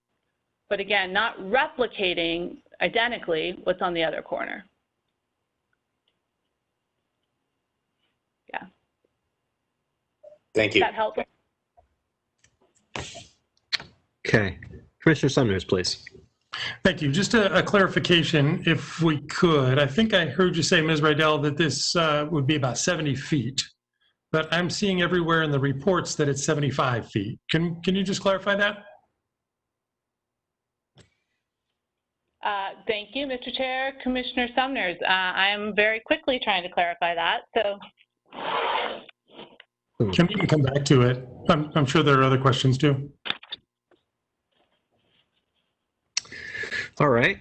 But again, not replicating identically what's on the other corner. Yeah. Thank you. Does that help? Okay. Commissioner Summers, please. Thank you. Just a clarification, if we could. I think I heard you say, Ms. Rydell, that this would be about 70 feet, but I'm seeing everywhere in the reports that it's 75 feet. Can you just clarify that? Thank you, Mr. Chair. Commissioner Summers, I am very quickly trying to clarify that. So, Can we come back to it? I'm sure there are other questions too. All right.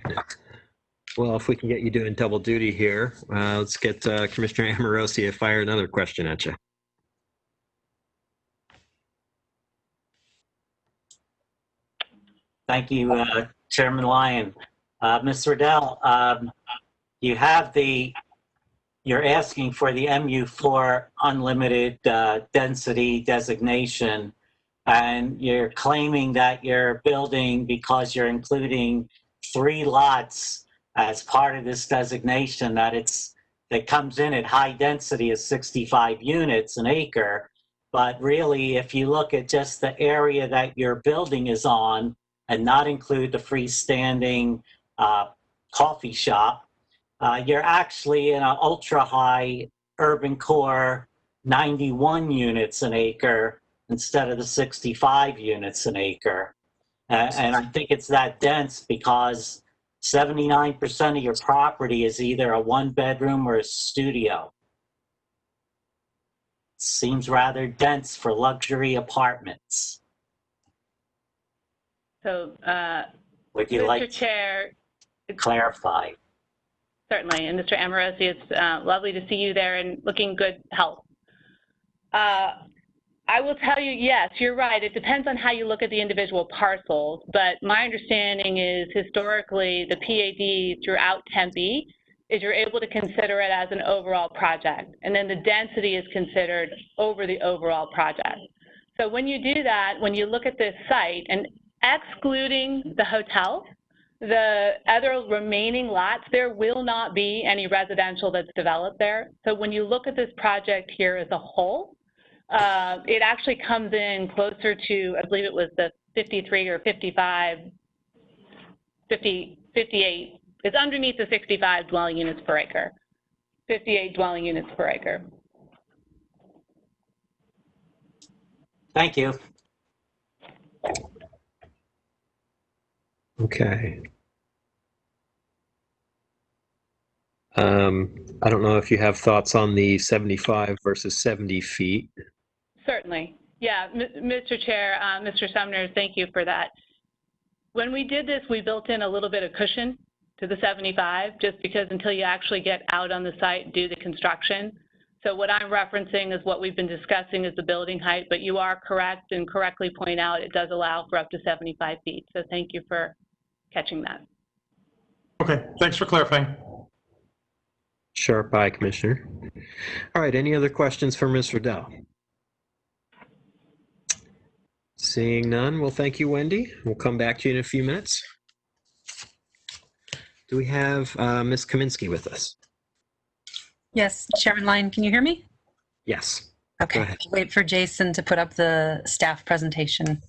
Well, if we can get you doing double duty here, let's get Commissioner Amorosi to fire another question at you. Thank you, Chairman Lyon. Ms. Riddell, you have you're asking for the MU4 unlimited density designation, and you're claiming that you're building, because you're including 3 lots as part of this designation, that comes in at high density as 65 units an acre. But really, if you look at just the area that your building is on and not include the freestanding coffee shop, you're actually in an ultra-high urban core 91 units an acre instead of the 65 units an acre. And I think it's that dense because 79% of your property is either a 1-bedroom or a studio. Seems rather dense for luxury apartments. So, would you Mr. like Chair, to clarify? Certainly, and Mr. Amorosi, it's lovely to see you there and looking good health. I will tell you, yes, you're right. It depends on how you look at the individual parcels, but my understanding is historically the PAD throughout Tempe is you're able to consider it as an overall project, and then the density is considered over the overall project. So when you do that, when you look at this site, and excluding the hotel, the other remaining lots, there will not be any residential that's developed there. So when you look at this project here as a whole, it actually comes in closer to, I believe it was the 53 or 55, 58. It's underneath the 65 dwelling units per acre. 58 dwelling units per acre. Thank you. Okay. I don't know if you have thoughts on the 75 versus 70 feet. Certainly. Yeah, Mr. Chair, Mr. Sumner, thank you for that. When we did this, we built in a little bit of cushion to the 75, just because until you actually get out on the site, do the construction. So what I'm referencing is what we've been discussing is the building height, but you are correct and correctly point out it does allow for up to 75 feet. So thank you for catching that. Okay, thanks for clarifying. Sharp eye, Commissioner. All right, any other questions for Ms. Riddell? Seeing none, well, thank you, Wendy. We'll come back to you in a few minutes. Do we have Ms. Kaminsky with us? Yes, Chairman Lyon, can you hear me? Yes. Okay, I'll wait for Jason to put up the staff presentation.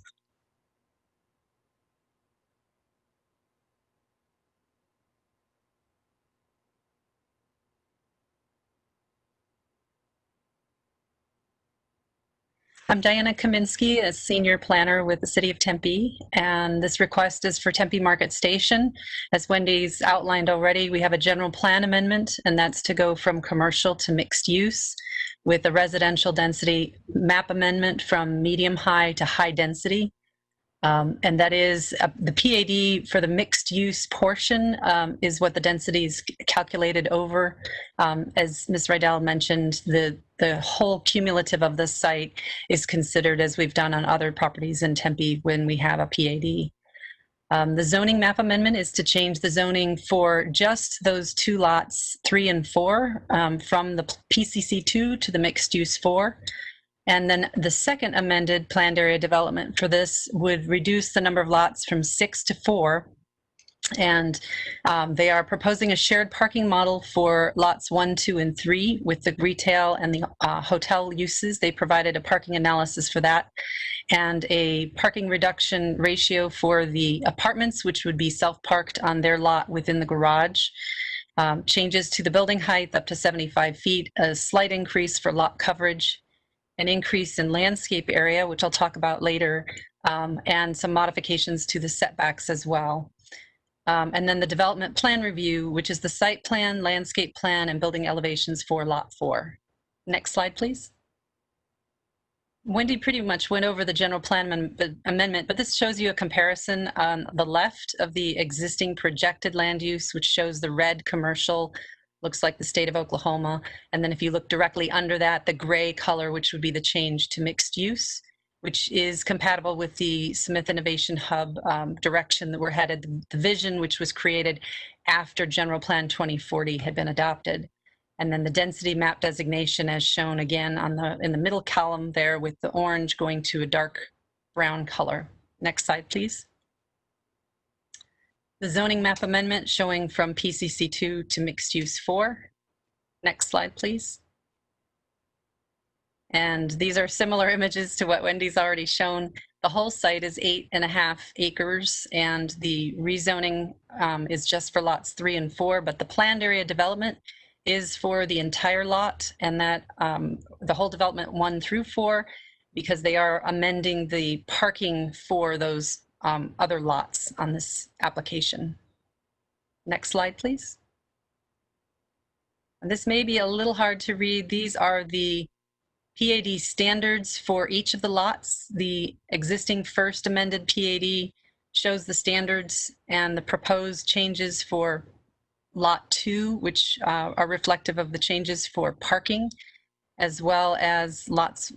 I'm Diana Kaminsky, a senior planner with the City of Tempe, and this request is for Tempe Market Station. As Wendy's outlined already, we have a general plan amendment, and that's to go from commercial to mixed use with a residential density map amendment from medium high to high density. And that is the PAD for the mixed use portion is what the density is calculated over. As Ms. Rydell mentioned, the whole cumulative of the site is considered as we've done on other properties in Tempe when we have a PAD. The zoning map amendment is to change the zoning for just those two lots 3 and 4 from the PCC 2 to the mixed use 4. And then the second amended planned area development for this would reduce the number of lots from 6 to 4. And they are proposing a shared parking model for lots 1, 2, and 3 with the retail and the hotel uses. They provided a parking analysis for that and a parking reduction ratio for the apartments, which would be self-parked on their lot within the garage. Changes to the building height up to 75 feet, a slight increase for lot coverage, an increase in landscape area, which I'll talk about later, and some modifications to the setbacks as well. And then the development plan review, which is the site plan, landscape plan, and building elevations for lot 4. Next slide, please. Wendy pretty much went over the general plan amendment, but this shows you a comparison on the left of the existing projected land use, which shows the red commercial, looks like the state of Oklahoma. And then if you look directly under that, the gray color, which would be the change to mixed use, which is compatible with the Smith Innovation Hub direction that we're headed, the vision which was created after General Plan 2040 had been adopted. And then the density map designation as shown again in the middle column there with the orange going to a dark brown color. Next slide, please. The zoning map amendment showing from PCC 2 to mixed use 4. Next slide, please. And these are similar images to what Wendy's already shown. The whole site is 8.5 acres and the rezoning is just for lots 3 and 4, but the planned area development is for the entire lot and that the whole development 1 through 4, because they are amending the parking for those other lots on this application. Next slide, please. And this may be a little hard to read. These are the PAD standards for each of the lots. The existing first amended PAD shows the standards and the proposed changes for lot 2, which are reflective of the changes for parking, as well as lots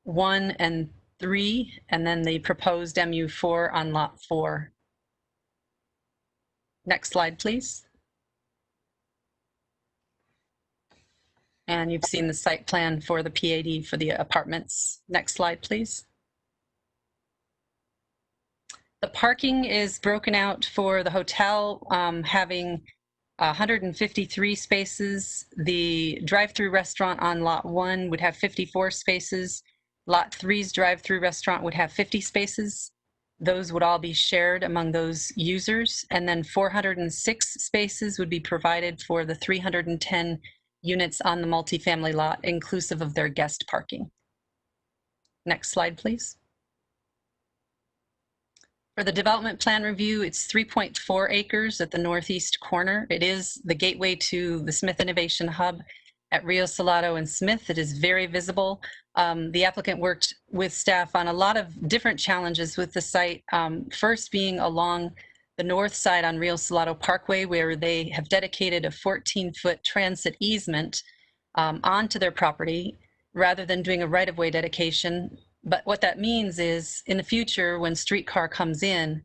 1 and 3, and then the proposed MU4 on lot 4. Next slide, please. And you've seen the site plan for the PAD for the apartments. Next slide, please. The parking is broken out for the hotel, having 153 spaces. The drive-through restaurant on lot 1 would have 54 spaces. Lot 3's drive-through restaurant would have 50 spaces. Those would all be shared among those users. And then 406 spaces would be provided for the 310 units on the multifamily lot, inclusive of their guest parking. Next slide, please. For the development plan review, it's 3.4 acres at the northeast corner. It is the gateway to the Smith Innovation Hub at Rio Salado and Smith. It is very visible. The applicant worked with staff on a lot of different challenges with the site. First being along the north side on Rio Salado Parkway, where they have dedicated a 14-foot transit easement onto their property rather than doing a right-of-way dedication. But what that means is in the future, when streetcar comes in,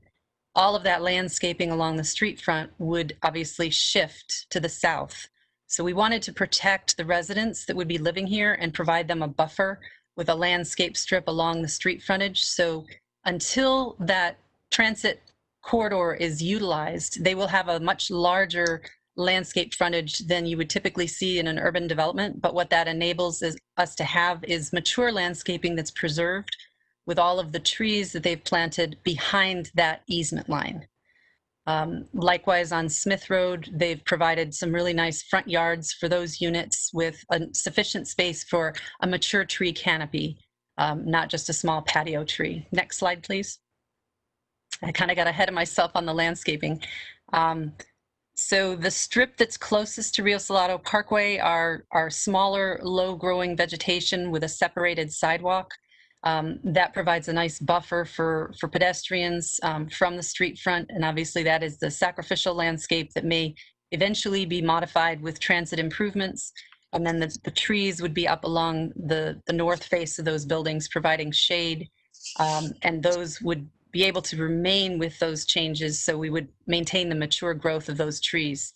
all of that landscaping along the street front would obviously shift to the south. So we wanted to protect the residents that would be living here and provide them a buffer with a landscape strip along the street frontage. So until that transit corridor is utilized, they will have a much larger landscape frontage than you would typically see in an urban development. But what that enables us to have is mature landscaping that's preserved with all of the trees that they've planted behind that easement line. Likewise, on Smith Road, they've provided some really nice front yards for those units with a sufficient space for a mature tree canopy, not just a small patio tree. Next slide, please. I kind of got ahead of myself on the landscaping. So the strip that's closest to Rio Salado Parkway are smaller, low-growing vegetation with a separated sidewalk. That provides a nice buffer for pedestrians from the street front, and obviously that is the sacrificial landscape that may eventually be modified with transit improvements. And then the trees would be up along the north face of those buildings, providing shade, and those would be able to remain with those changes, so we would maintain the mature growth of those trees.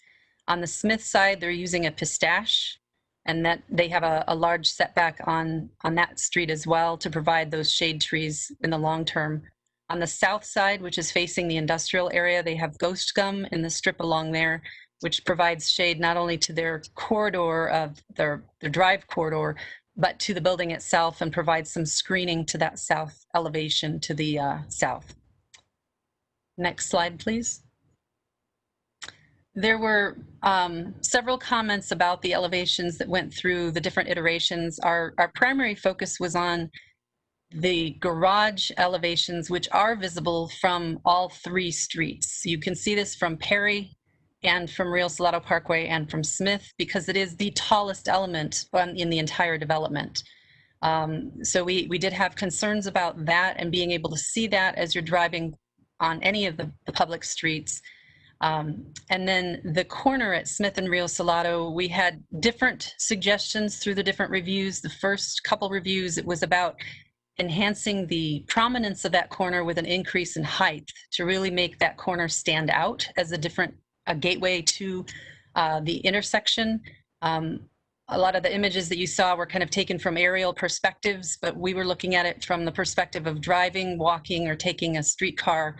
On the Smith side, they're using a pistache, and that they have a large setback on that street as well to provide those shade trees in the long term. On the south side, which is facing the industrial area, they have ghost gum in the strip along there, which provides shade not only to their corridor of their drive corridor, but to the building itself, and provides some screening to that south elevation to the south. Next slide, please. There were several comments about the elevations that went through the different iterations. Our primary focus was on the garage elevations, which are visible from all three streets. You can see this from Perry and from Rio Salado Parkway and from Smith, because it is the tallest element in the entire development. So we did have concerns about that and being able to see that as you're driving on any of the public streets. And then the corner at Smith and Rio Salado, we had different suggestions through the different reviews. The first couple reviews, it was about enhancing the prominence of that corner with an increase in height to really make that corner stand out as a gateway to the intersection. A lot of the images that you saw were kind of taken from aerial perspectives, but we were looking at it from the perspective of driving, walking, or taking a streetcar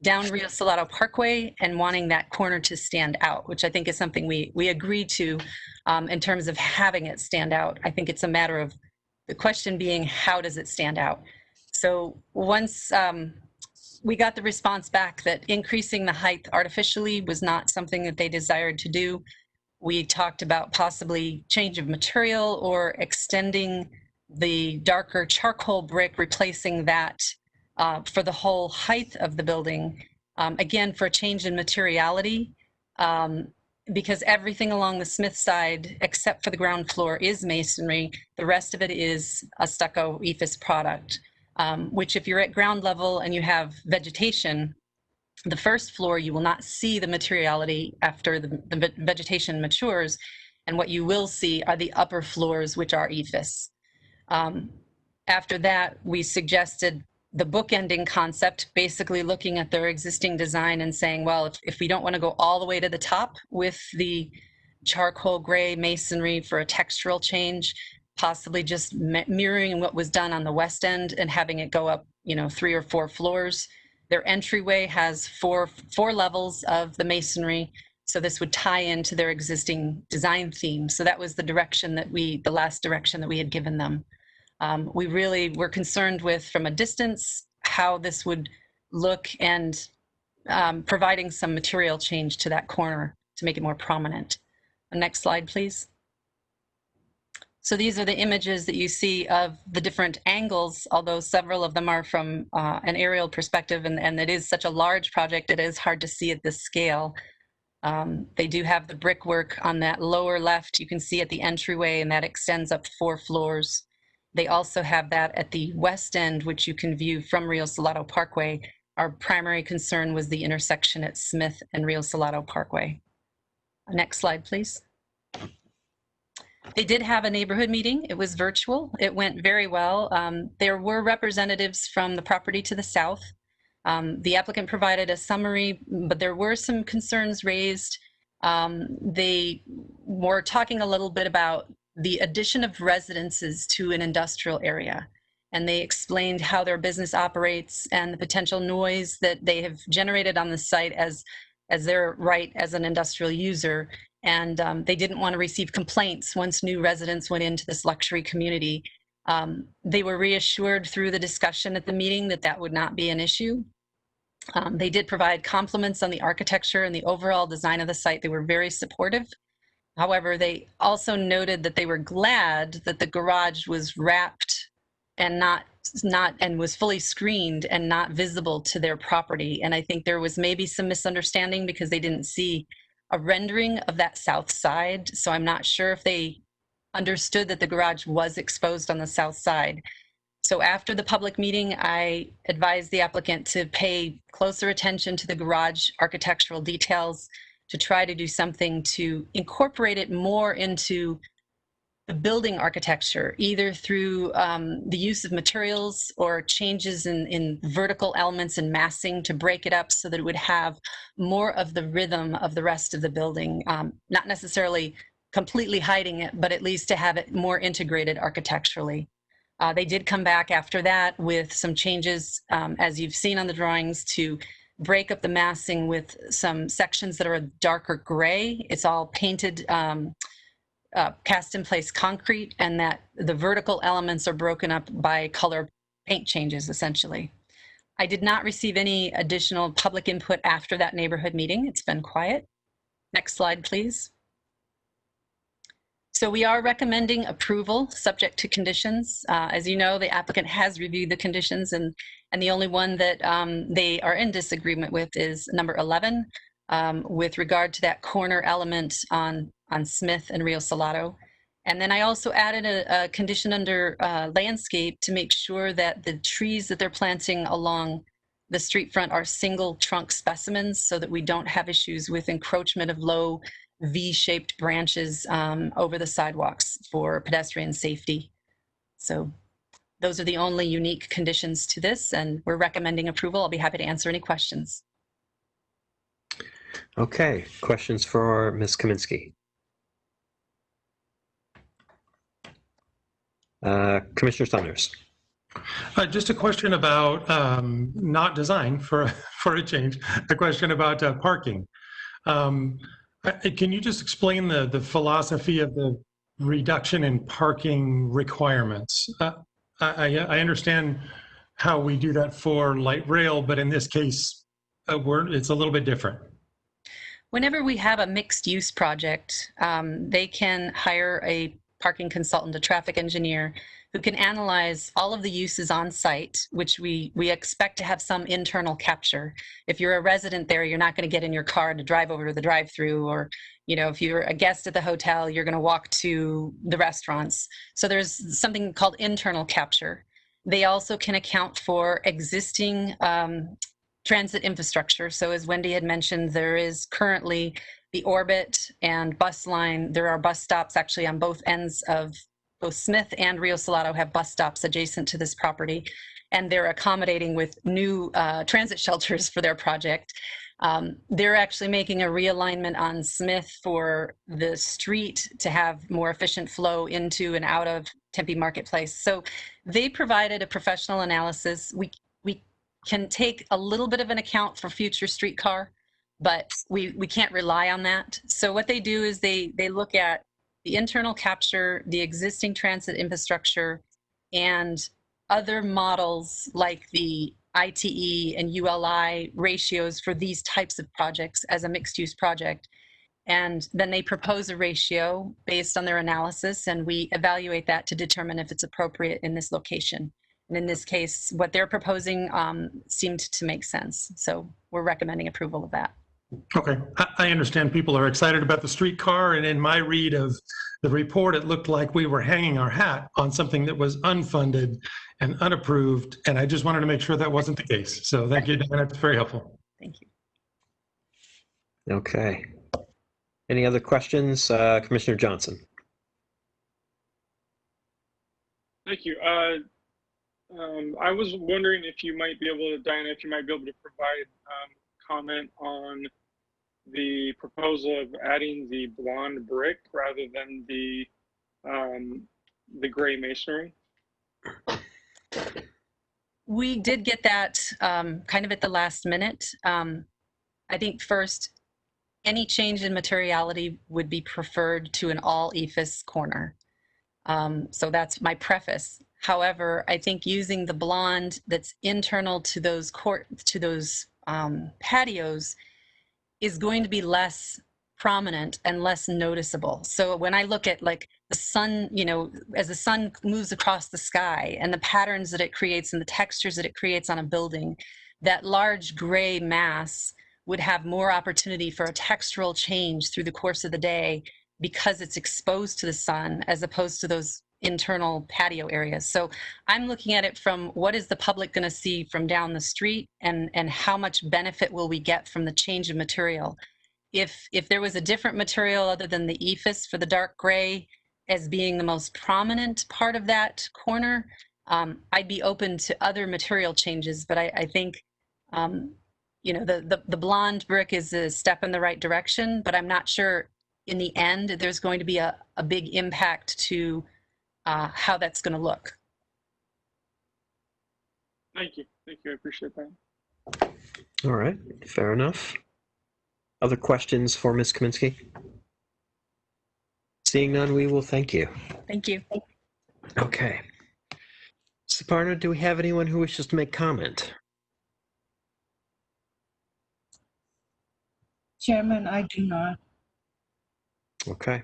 down Rio Salado Parkway and wanting that corner to stand out, which I think is something we agreed to in terms of having it stand out. I think it's a matter of the question being, how does it stand out? So once we got the response back that increasing the height artificially was not something that they desired to do, we talked about possibly change of material or extending the darker charcoal brick, replacing that for the whole height of the building, again, for a change in materiality, because everything along the Smith side, except for the ground floor, is masonry. The rest of it is a stucco EIFS product, which if you're at ground level and you have vegetation, the first floor, you will not see the materiality after the vegetation matures, and what you will see are the upper floors, which are EIFS. After that, we suggested the bookending concept, basically looking at their existing design and saying, well, if we don't want to go all the way to the top with the charcoal gray masonry for a textural change, possibly just mirroring what was done on the west end and having it go up, 3 or 4 floors. Their entryway has four levels of the masonry, so this would tie into their existing design theme. So that was the last direction that we had given them. We really were concerned with, from a distance, how this would look, and providing some material change to that corner to make it more prominent. Next slide, please. So these are the images that you see of the different angles, although several of them are from an aerial perspective, and it is such a large project, it is hard to see at this scale. They do have the brickwork on that lower left, you can see at the entryway, and that extends up 4 floors. They also have that at the west end, which you can view from Rio Salado Parkway. Our primary concern was the intersection at Smith and Rio Salado Parkway. Next slide, please. They did have a neighborhood meeting. It was virtual. It went very well. There were representatives from the property to the south. The applicant provided a summary, but there were some concerns raised. They were talking a little bit about the addition of residences to an industrial area. And they explained how their business operates and the potential noise that they have generated on the site as their right as an industrial user. And they didn't want to receive complaints once new residents went into this luxury community. They were reassured through the discussion at the meeting that that would not be an issue. They did provide compliments on the architecture and the overall design of the site. They were very supportive. However, they also noted that they were glad that the garage was wrapped and and was fully screened and not visible to their property. And I think there was maybe some misunderstanding because they didn't see a rendering of that south side. So I'm not sure if they understood that the garage was exposed on the south side. So after the public meeting, I advised the applicant to pay closer attention to the garage architectural details, to try to do something to incorporate it more into the building architecture, either through the use of materials or changes in vertical elements and massing to break it up so that it would have more of the rhythm of the rest of the building, not necessarily completely hiding it, but at least to have it more integrated architecturally. They did come back after that with some changes, as you've seen on the drawings, to break up the massing with some sections that are a darker gray. It's all painted cast in place concrete, and that the vertical elements are broken up by color paint changes, essentially. I did not receive any additional public input after that neighborhood meeting. It's been quiet. Next slide, please. So we are recommending approval subject to conditions. As you know, the applicant has reviewed the conditions, and the only one that they are in disagreement with is number 11, with regard to that corner element on Smith and Rio Salado. And then I also added a condition under landscape to make sure that the trees that they're planting along the street front are single trunk specimens so that we don't have issues with encroachment of low V-shaped branches over the sidewalks for pedestrian safety. So those are the only unique conditions to this, and we're recommending approval. I'll be happy to answer any questions. Okay, questions for Ms. Kaminsky? Commissioner Saunders. Just a question about not design for a change. A question about parking. Can you just explain the philosophy of the reduction in parking requirements? I understand how we do that for light rail, but in this case, it's a little bit different. Whenever we have a mixed use project, they can hire a parking consultant, a traffic engineer, who can analyze all of the uses on site, which we expect to have some internal capture. If you're a resident there, you're not going to get in your car to drive over to the drive-through, or if you're a guest at the hotel, you're going to walk to the restaurants. So there's something called internal capture. They also can account for existing transit infrastructure. So as Wendy had mentioned, there is currently the Orbit and bus line. There are bus stops actually on both ends of both Smith and Rio Salado have bus stops adjacent to this property, and they're accommodating with new transit shelters for their project. They're actually making a realignment on Smith for the street to have more efficient flow into and out of Tempe Marketplace. So they provided a professional analysis. We can take a little bit of an account for future streetcar, but we can't rely on that. So what they do is they look at the internal capture, the existing transit infrastructure, and other models like the ITE and ULI ratios for these types of projects as a mixed-use project. And then they propose a ratio based on their analysis, and we evaluate that to determine if it's appropriate in this location. And in this case, what they're proposing seemed to make sense. So we're recommending approval of that. Okay, I understand people are excited about the streetcar, and in my read of the report, it looked like we were hanging our hat on something that was unfunded and unapproved, and I just wanted to make sure that wasn't the case. So thank you, Diana, that's very helpful. Thank you. Okay. Any other questions? Commissioner Johnson. Thank you. I was wondering if you might be able to, Diana, if you might be able to provide comment on the proposal of adding the blonde brick rather than the gray masonry. We did get that kind of at the last minute. I think first, any change in materiality would be preferred to an all EFIS corner. So that's my preface. However, I think using the blonde that's internal to those patios is going to be less prominent and less noticeable. So when I look at like the sun, you know, as the sun moves across the sky and the patterns that it creates and the textures that it creates on a building, that large gray mass would have more opportunity for a textural change through the course of the day because it's exposed to the sun as opposed to those internal patio areas. So I'm looking at it from what is the public going to see from down the street, and how much benefit will we get from the change of material. If there was a different material other than the EFIS for the dark gray as being the most prominent part of that corner, I'd be open to other material changes. But I think you know, the blonde brick is a step in the right direction, but I'm not sure in the end there's going to be a big impact to how that's going to look. Thank you. Thank you. I appreciate that. All right, fair enough. Other questions for Ms. Kaminsky? Seeing none, we will thank you. Thank you. Okay. Mr. Partner, do we have anyone who wishes to make comment? Chairman, I do not. Okay.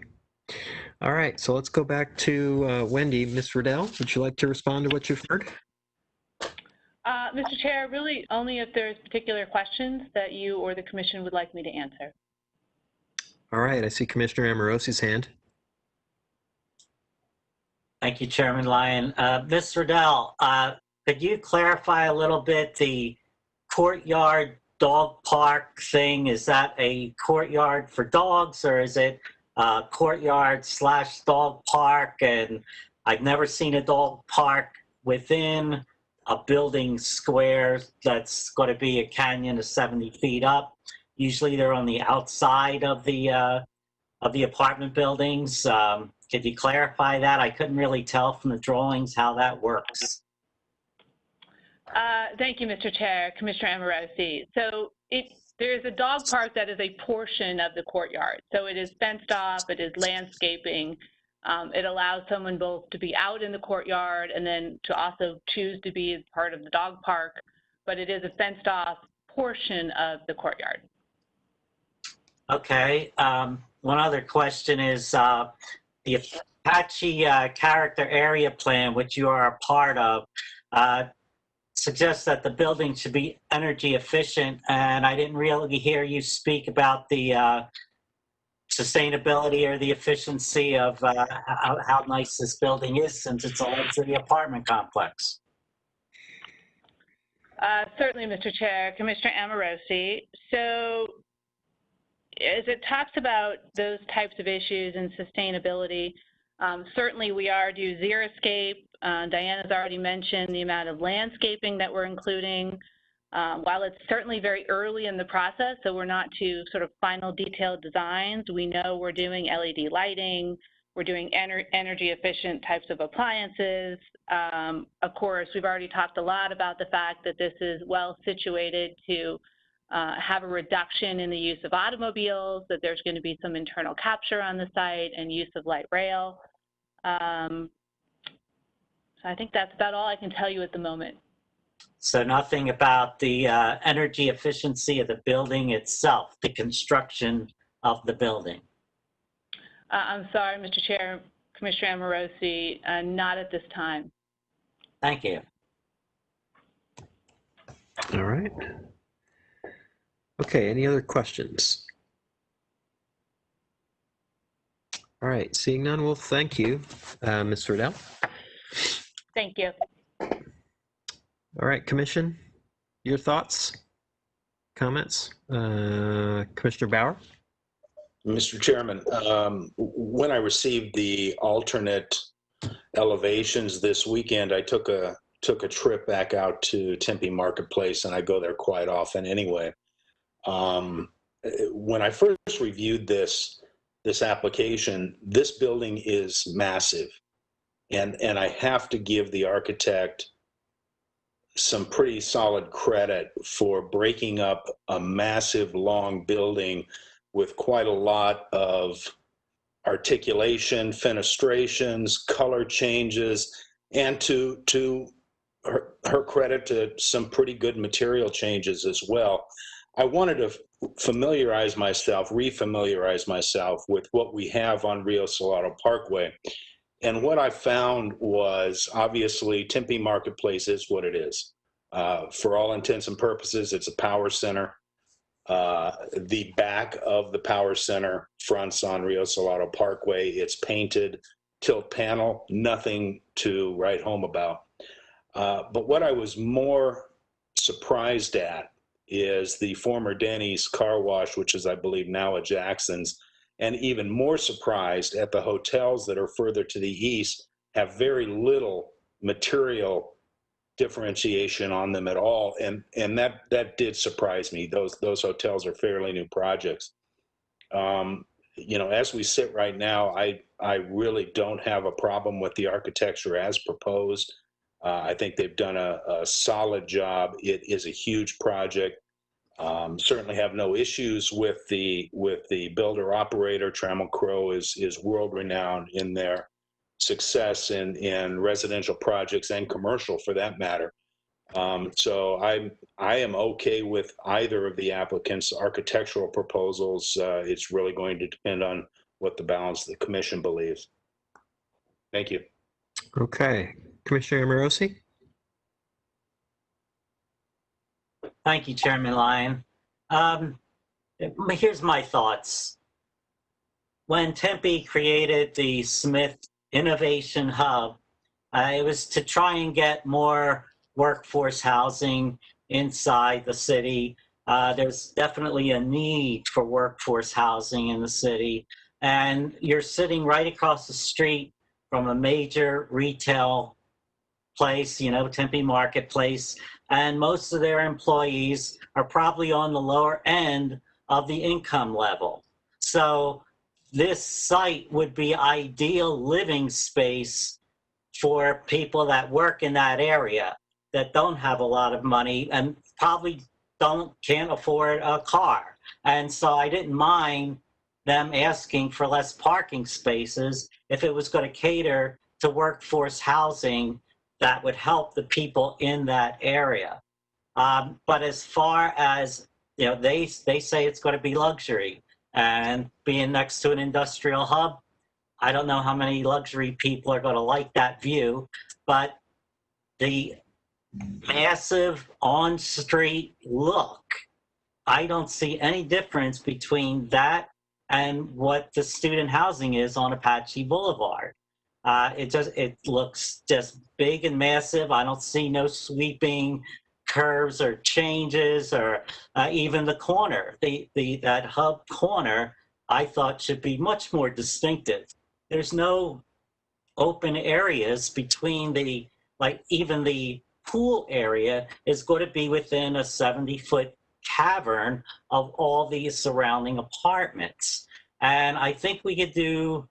All right, so let's go back to Wendy. Ms. Riddell, would you like to respond to what you've heard? Mr. Chair, really only if there's particular questions that you or the commission would like me to answer. All right, I see Commissioner Amorosi's hand. Thank you, Chairman Lyon. Ms. Riddell, could you clarify a little bit the courtyard dog park thing? Is that a courtyard for dogs, or is it courtyard/dog park? And I've never seen a dog park within a building square that's going to be a canyon of 70 feet up. Usually they're on the outside of the apartment buildings. Could you clarify that? I couldn't really tell from the drawings how that works. Thank you, Mr. Chair, Commissioner Amorosi. So there's a dog park that is a portion of the courtyard. So it is fenced off, it is landscaping. It allows someone both to be out in the courtyard and then to also choose to be part of the dog park, but it is a fenced off portion of the courtyard. Okay. One other question is the Apache character area plan, which you are a part of, suggests that the building should be energy efficient, and I didn't really hear you speak about the sustainability or the efficiency of how nice this building is, since it's a luxury apartment complex. Certainly, Mr. Chair, Commissioner Amorosi. So as it talks about those types of issues and sustainability, certainly we are due xeriscape. Diana's already mentioned the amount of landscaping that we're including. While it's certainly very early in the process, so we're not to sort of final detailed designs, we know we're doing LED lighting, we're doing energy efficient types of appliances. Of course, we've already talked a lot about the fact that this is well situated to have a reduction in the use of automobiles, that there's going to be some internal capture on the site and use of light rail. So I think that's about all I can tell you at the moment. So nothing about the energy efficiency of the building itself, the construction of the building? I'm sorry, Mr. Chair, Commissioner Amorosi, not at this time. Thank you. All right. Okay, any other questions? All right, seeing none, well, thank you, Ms. Riddell. Thank you. All right, Commission, your thoughts, comments? Commissioner Bauer? Mr. Chairman, when I received the alternate elevations this weekend, I took a trip back out to Tempe Marketplace, and I go there quite often anyway. When I first reviewed this application, this building is massive, and I have to give the architect some pretty solid credit for breaking up a massive long building with quite a lot of articulation, fenestrations, color changes, and to her credit, to some pretty good material changes as well. I wanted to refamiliarize myself with what we have on Rio Salado Parkway. And what I found was, obviously, Tempe Marketplace is what it is. For all intents and purposes, it's a power center. The back of the power center fronts on Rio Salado Parkway. It's painted, tilt panel, nothing to write home about. But what I was more surprised at is the former Denny's car wash, which is, I believe, now a Jackson's, and even more surprised at the hotels that are further to the east have very little material differentiation on them at all, and that did surprise me. Those hotels are fairly new projects. You know, as we sit right now, I really don't have a problem with the architecture as proposed. I think they've done a solid job. It is a huge project. Certainly have no issues with the builder operator. Trammell Crow is world renowned in their success in residential projects and commercial for that matter. So I am okay with either of the applicants' architectural proposals. It's really going to depend on what the balance of the commission believes. Thank you. Okay, Commissioner Amorosi? Thank you, Chairman Lyon. Here's my thoughts. When Tempe created the Smith Innovation Hub, it was to try and get more workforce housing inside the city. There's definitely a need for workforce housing in the city. And you're sitting right across the street from a major retail place, you know, Tempe Marketplace, and most of their employees are probably on the lower end of the income level. So this site would be ideal living space for people that work in that area that don't have a lot of money and probably can't afford a car. And so I didn't mind them asking for less parking spaces if it was going to cater to workforce housing that would help the people in that area. But as far as, you know, they say it's going to be luxury, and being next to an industrial hub, I don't know how many luxury people are going to like that view, but the massive on-street look, I don't see any difference between that and what the student housing is on Apache Boulevard. It looks just big and massive. I don't see no sweeping curves or changes, or even the corner. That hub corner, I thought, should be much more distinctive. There's no open areas between even the pool area is going to be within a 70-foot cavern of all these surrounding apartments. And I think we could do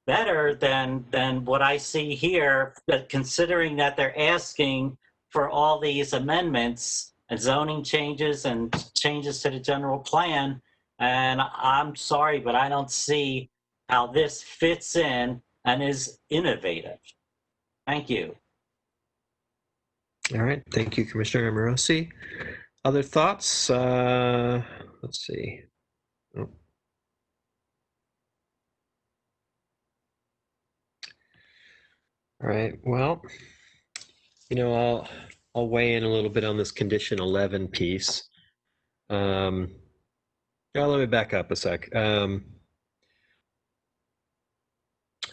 better than what I see here, but considering that they're asking for all these amendments and zoning changes and changes to the general plan. And I'm sorry, but I don't see how this fits in and is innovative. Thank you. All right, thank you, Commissioner Amorosi. Other thoughts? Let's see. Oh. All right, well, I'll weigh in a little bit on this condition 11 piece. Now let me back up a sec.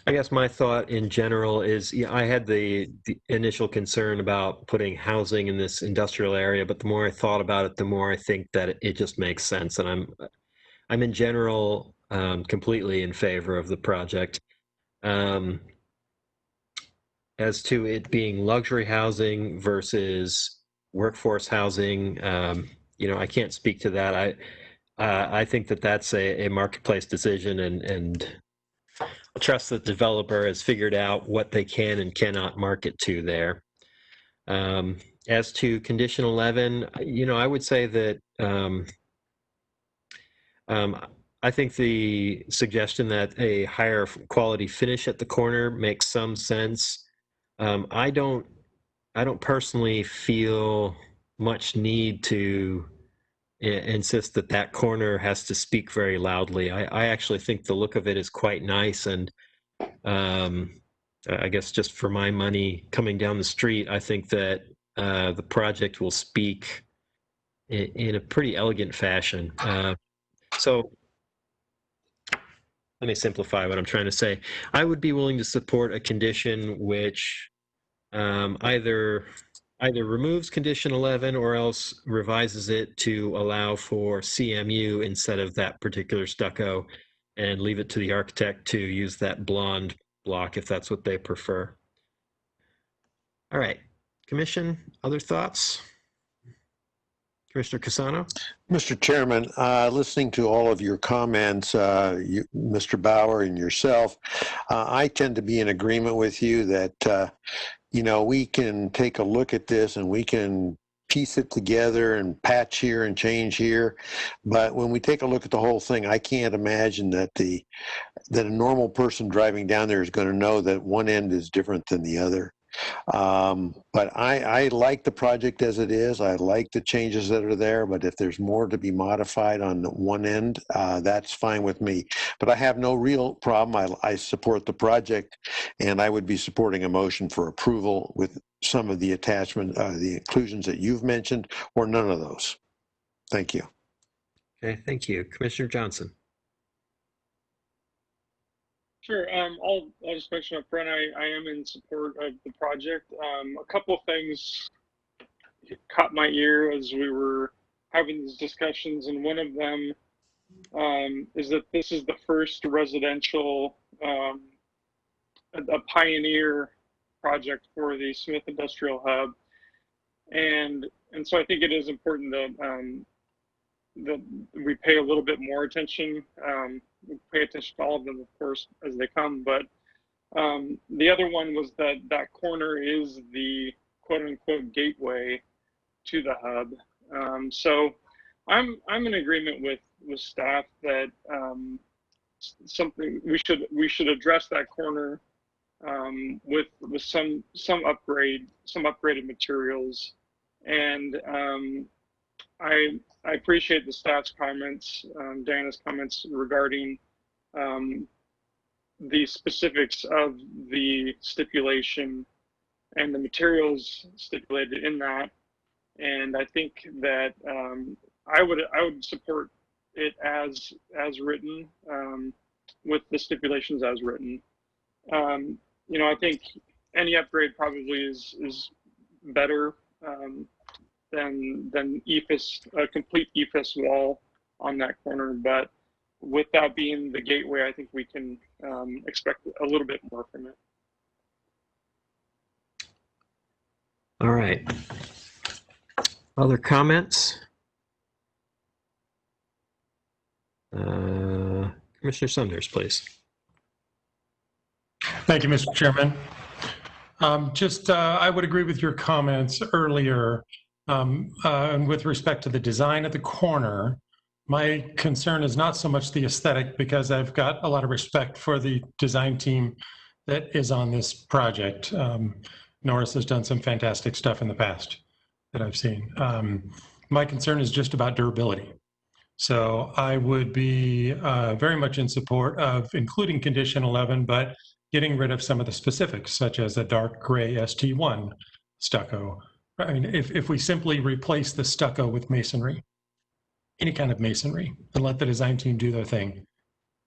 I guess my thought in general is, I had the initial concern about putting housing in this industrial area, but the more I thought about it, the more I think that it just makes sense. And I'm in general completely in favor of the project. As to it being luxury housing versus workforce housing, I can't speak to that. I think that that's a marketplace decision, and I trust that the developer has figured out what they can and cannot market to there. As to condition 11, I would say that I think the suggestion that a higher quality finish at the corner makes some sense. I don't personally feel much need to insist that that corner has to speak very loudly. I actually think the look of it is quite nice, and I guess just for my money coming down the street, I think that the project will speak in a pretty elegant fashion. So let me simplify what I'm trying to say. I would be willing to support a condition which either removes condition 11 or else revises it to allow for CMU instead of that particular stucco, and leave it to the architect to use that blonde block if that's what they prefer. All right, Commission, other thoughts? Commissioner Casano? Mr. Chairman, listening to all of your comments, Mr. Bauer and yourself, I tend to be in agreement with you that, we can take a look at this and we can piece it together and patch here and change here. But when we take a look at the whole thing, I can't imagine that a normal person driving down there is going to know that one end is different than the other. But I like the project as it is. I like the changes that are there, but if there's more to be modified on one end, that's fine with me. But I have no real problem. I support the project, and I would be supporting a motion for approval with some of the attachment, the inclusions that you've mentioned, or none of those. Thank you. Okay, thank you. Commissioner Johnson. Sure. I'll just mention up front, I am in support of the project. A couple of things caught my ear as we were having these discussions, and one of them is that this is the first residential, a pioneer project for the Smith Industrial Hub, and so I think it is important that we pay a little bit more attention. We pay attention to all of them, of course, as they come. But the other one was that corner is the quote unquote gateway to the hub. So I'm in agreement with staff that something we should address that corner with some upgraded materials. And I appreciate the staff's comments, Diana's comments regarding the specifics of the stipulation and the materials stipulated in that. And I think that I would support it as written, with the stipulations as written. I think any upgrade probably is better than a complete EFS wall on that corner. But with that being the gateway, I think we can expect a little bit more from it. All right. Other comments? Commissioner Sunders, please. Thank you, Mr. Chairman. I would agree with your comments earlier. And with respect to the design of the corner, my concern is not so much the aesthetic, because I've got a lot of respect for the design team that is on this project. Norris has done some fantastic stuff in the past that I've seen. My concern is just about durability. So I would be very much in support of including condition 11, but getting rid of some of the specifics, such as a dark gray ST1 stucco. I mean, if we simply replace the stucco with masonry, any kind of masonry, and let the design team do their thing,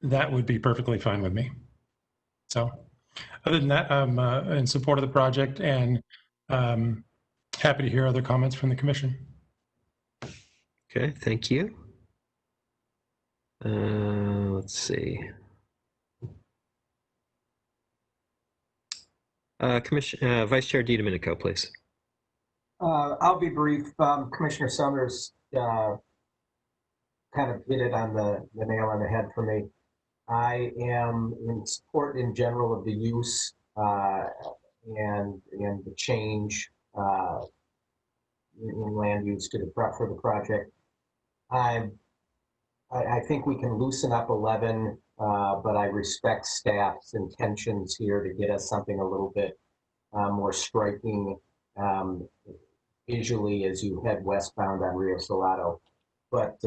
that would be perfectly fine with me. So other than that, I'm in support of the project and happy to hear other comments from the commission. Okay, thank you. Let's see. Vice Chair DiDomenico, please. I'll be brief. Commissioner Summers kind of hit it on the nail on the head for me. I am in support in general of the use and the change in land use to the for the project. I think we can loosen up 11, but I respect staff's intentions here to get us something a little bit more striking visually as you head westbound on Rio Salado. But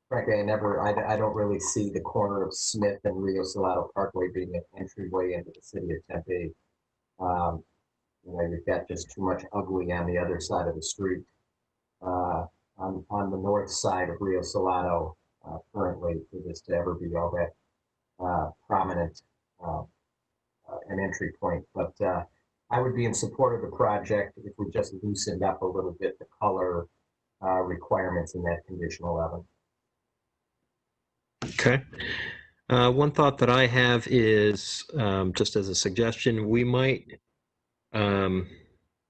frankly, I don't really see the corner of Smith and Rio Salado Parkway being an entryway into the city of Tempe. You've got just too much ugly on the other side of the street. On the north side of Rio Salado, currently, for this to ever be all that prominent an entry point. But I would be in support of the project if we just loosened up a little bit the color requirements in that condition 11. Okay. One thought that I have is, just as a suggestion, we might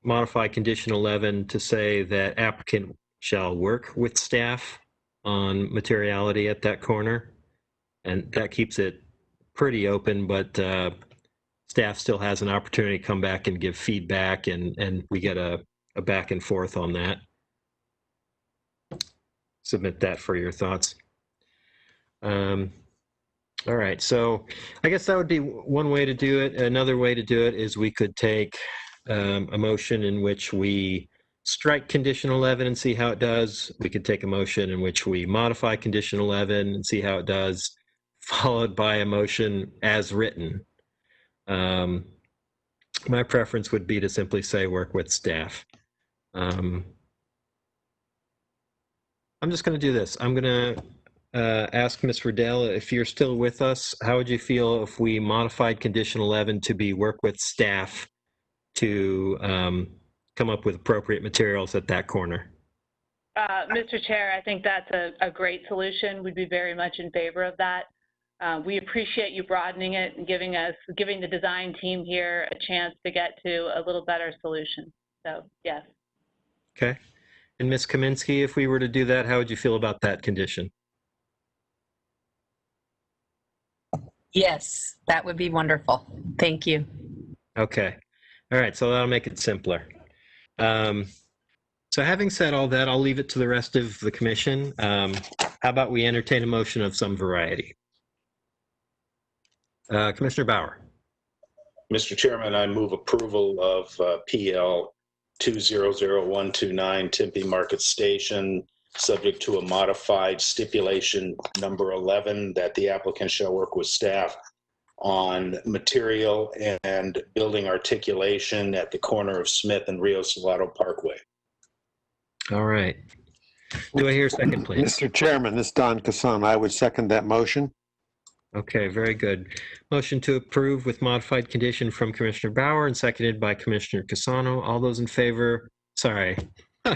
modify condition 11 to say that applicant shall work with staff on materiality at that corner. And that keeps it pretty open, but staff still has an opportunity to come back and give feedback, and we get a back and forth on that. Submit that for your thoughts. All right, so I guess that would be one way to do it. Another way to do it is we could take a motion in which we strike condition 11 and see how it does. We could take a motion in which we modify condition 11 and see how it does, followed by a motion as written. My preference would be to simply say work with staff. I'm just going to do this. I'm going to ask Ms. Riddell, if you're still with us, how would you feel if we modified condition 11 to be work with staff to come up with appropriate materials at that corner? Mr. Chair, I think that's a great solution. We'd be very much in favor of that. We appreciate you broadening it and giving the design team here a chance to get to a little better solution. So, yes. Okay. And Ms. Kaminsky, if we were to do that, how would you feel about that condition? Yes, that would be wonderful. Thank you. Okay. All right, so that'll make it simpler. So having said all that, I'll leave it to the rest of the commission. How about we entertain a motion of some variety? Commissioner Bauer. Mr. Chairman, I move approval of PL 200129 Tempe Market Station, subject to a modified stipulation number 11 that the applicant shall work with staff on material and building articulation at the corner of Smith and Rio Salado Parkway. All right. Do I hear a second, please? Mr. Chairman, this is Don Casano. I would second that motion. Okay, very good. Motion to approve with modified condition from Commissioner Bauer and seconded by Commissioner Casano. All those in favor? Sorry. How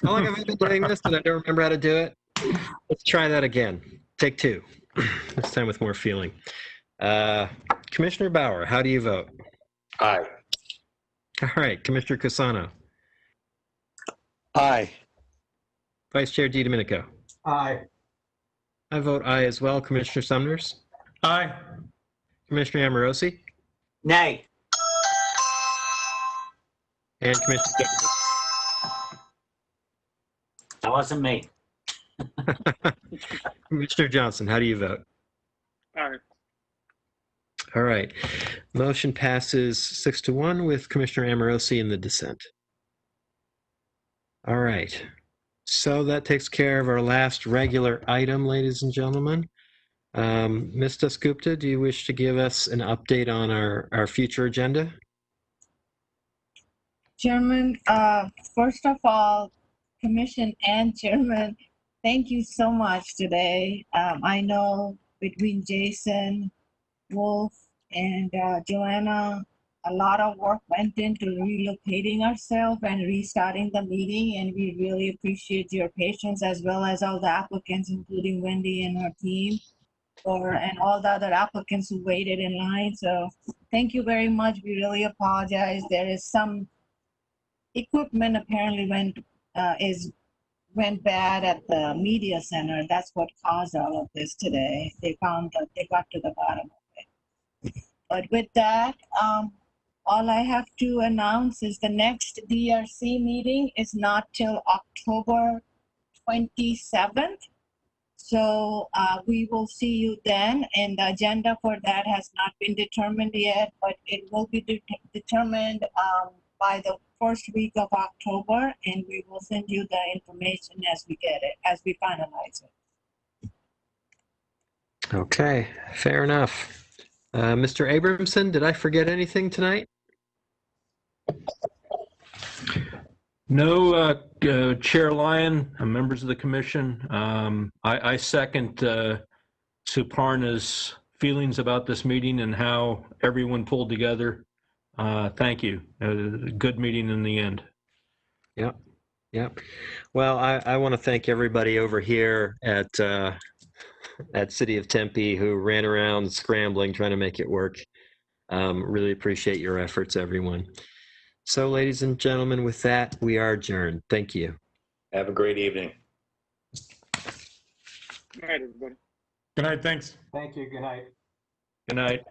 long have I been doing this and I don't remember how to do it? Let's try that again. Take two. This time with more feeling. Commissioner Bauer, how do you vote? Aye. All right. Commissioner Casano. Aye. Vice Chair DiDomenico. Aye. I vote aye as well. Commissioner Sumners. Aye. Commissioner Amorosi. Nay. And Commissioner Johnson. That wasn't me. Commissioner Johnson, how do you vote? Aye. All right. Motion passes 6-1 with Commissioner Amorosi in the dissent. All right. So that takes care of our last regular item, ladies and gentlemen. Ms. Dasgupta, do you wish to give us an update on our future agenda? Chairman, first of all, Commission and Chairman, thank you so much today. I know between Jason, Wolf, and Joanna, a lot of work went into relocating ourselves and restarting the meeting, and we really appreciate your patience as well as all the applicants, including Wendy and her team, and all the other applicants who waited in line. So thank you very much. We really apologize. There is some equipment apparently went bad at the media center. That's what caused all of this today. They got to the bottom of it. But with that, all I have to announce is the next DRC meeting is not till October 27th. So we will see you then, and the agenda for that has not been determined yet, but it will be determined by the first week of October, and we will send you the information as we get it, as we finalize it. Okay, fair enough. Mr. Abramson, did I forget anything tonight? No, Chair Lyon, members of the commission. I second Suparna's feelings about this meeting and how everyone pulled together. Thank you. Good meeting in the end. Yep. Yep. Well, I want to thank everybody over here at City of Tempe who ran around scrambling, trying to make it work. Really appreciate your efforts, everyone. So, ladies and gentlemen, with that, we are adjourned. Thank you. Have a great evening. Good night, everybody. Good night, thanks. Thank you. Good night. Good night.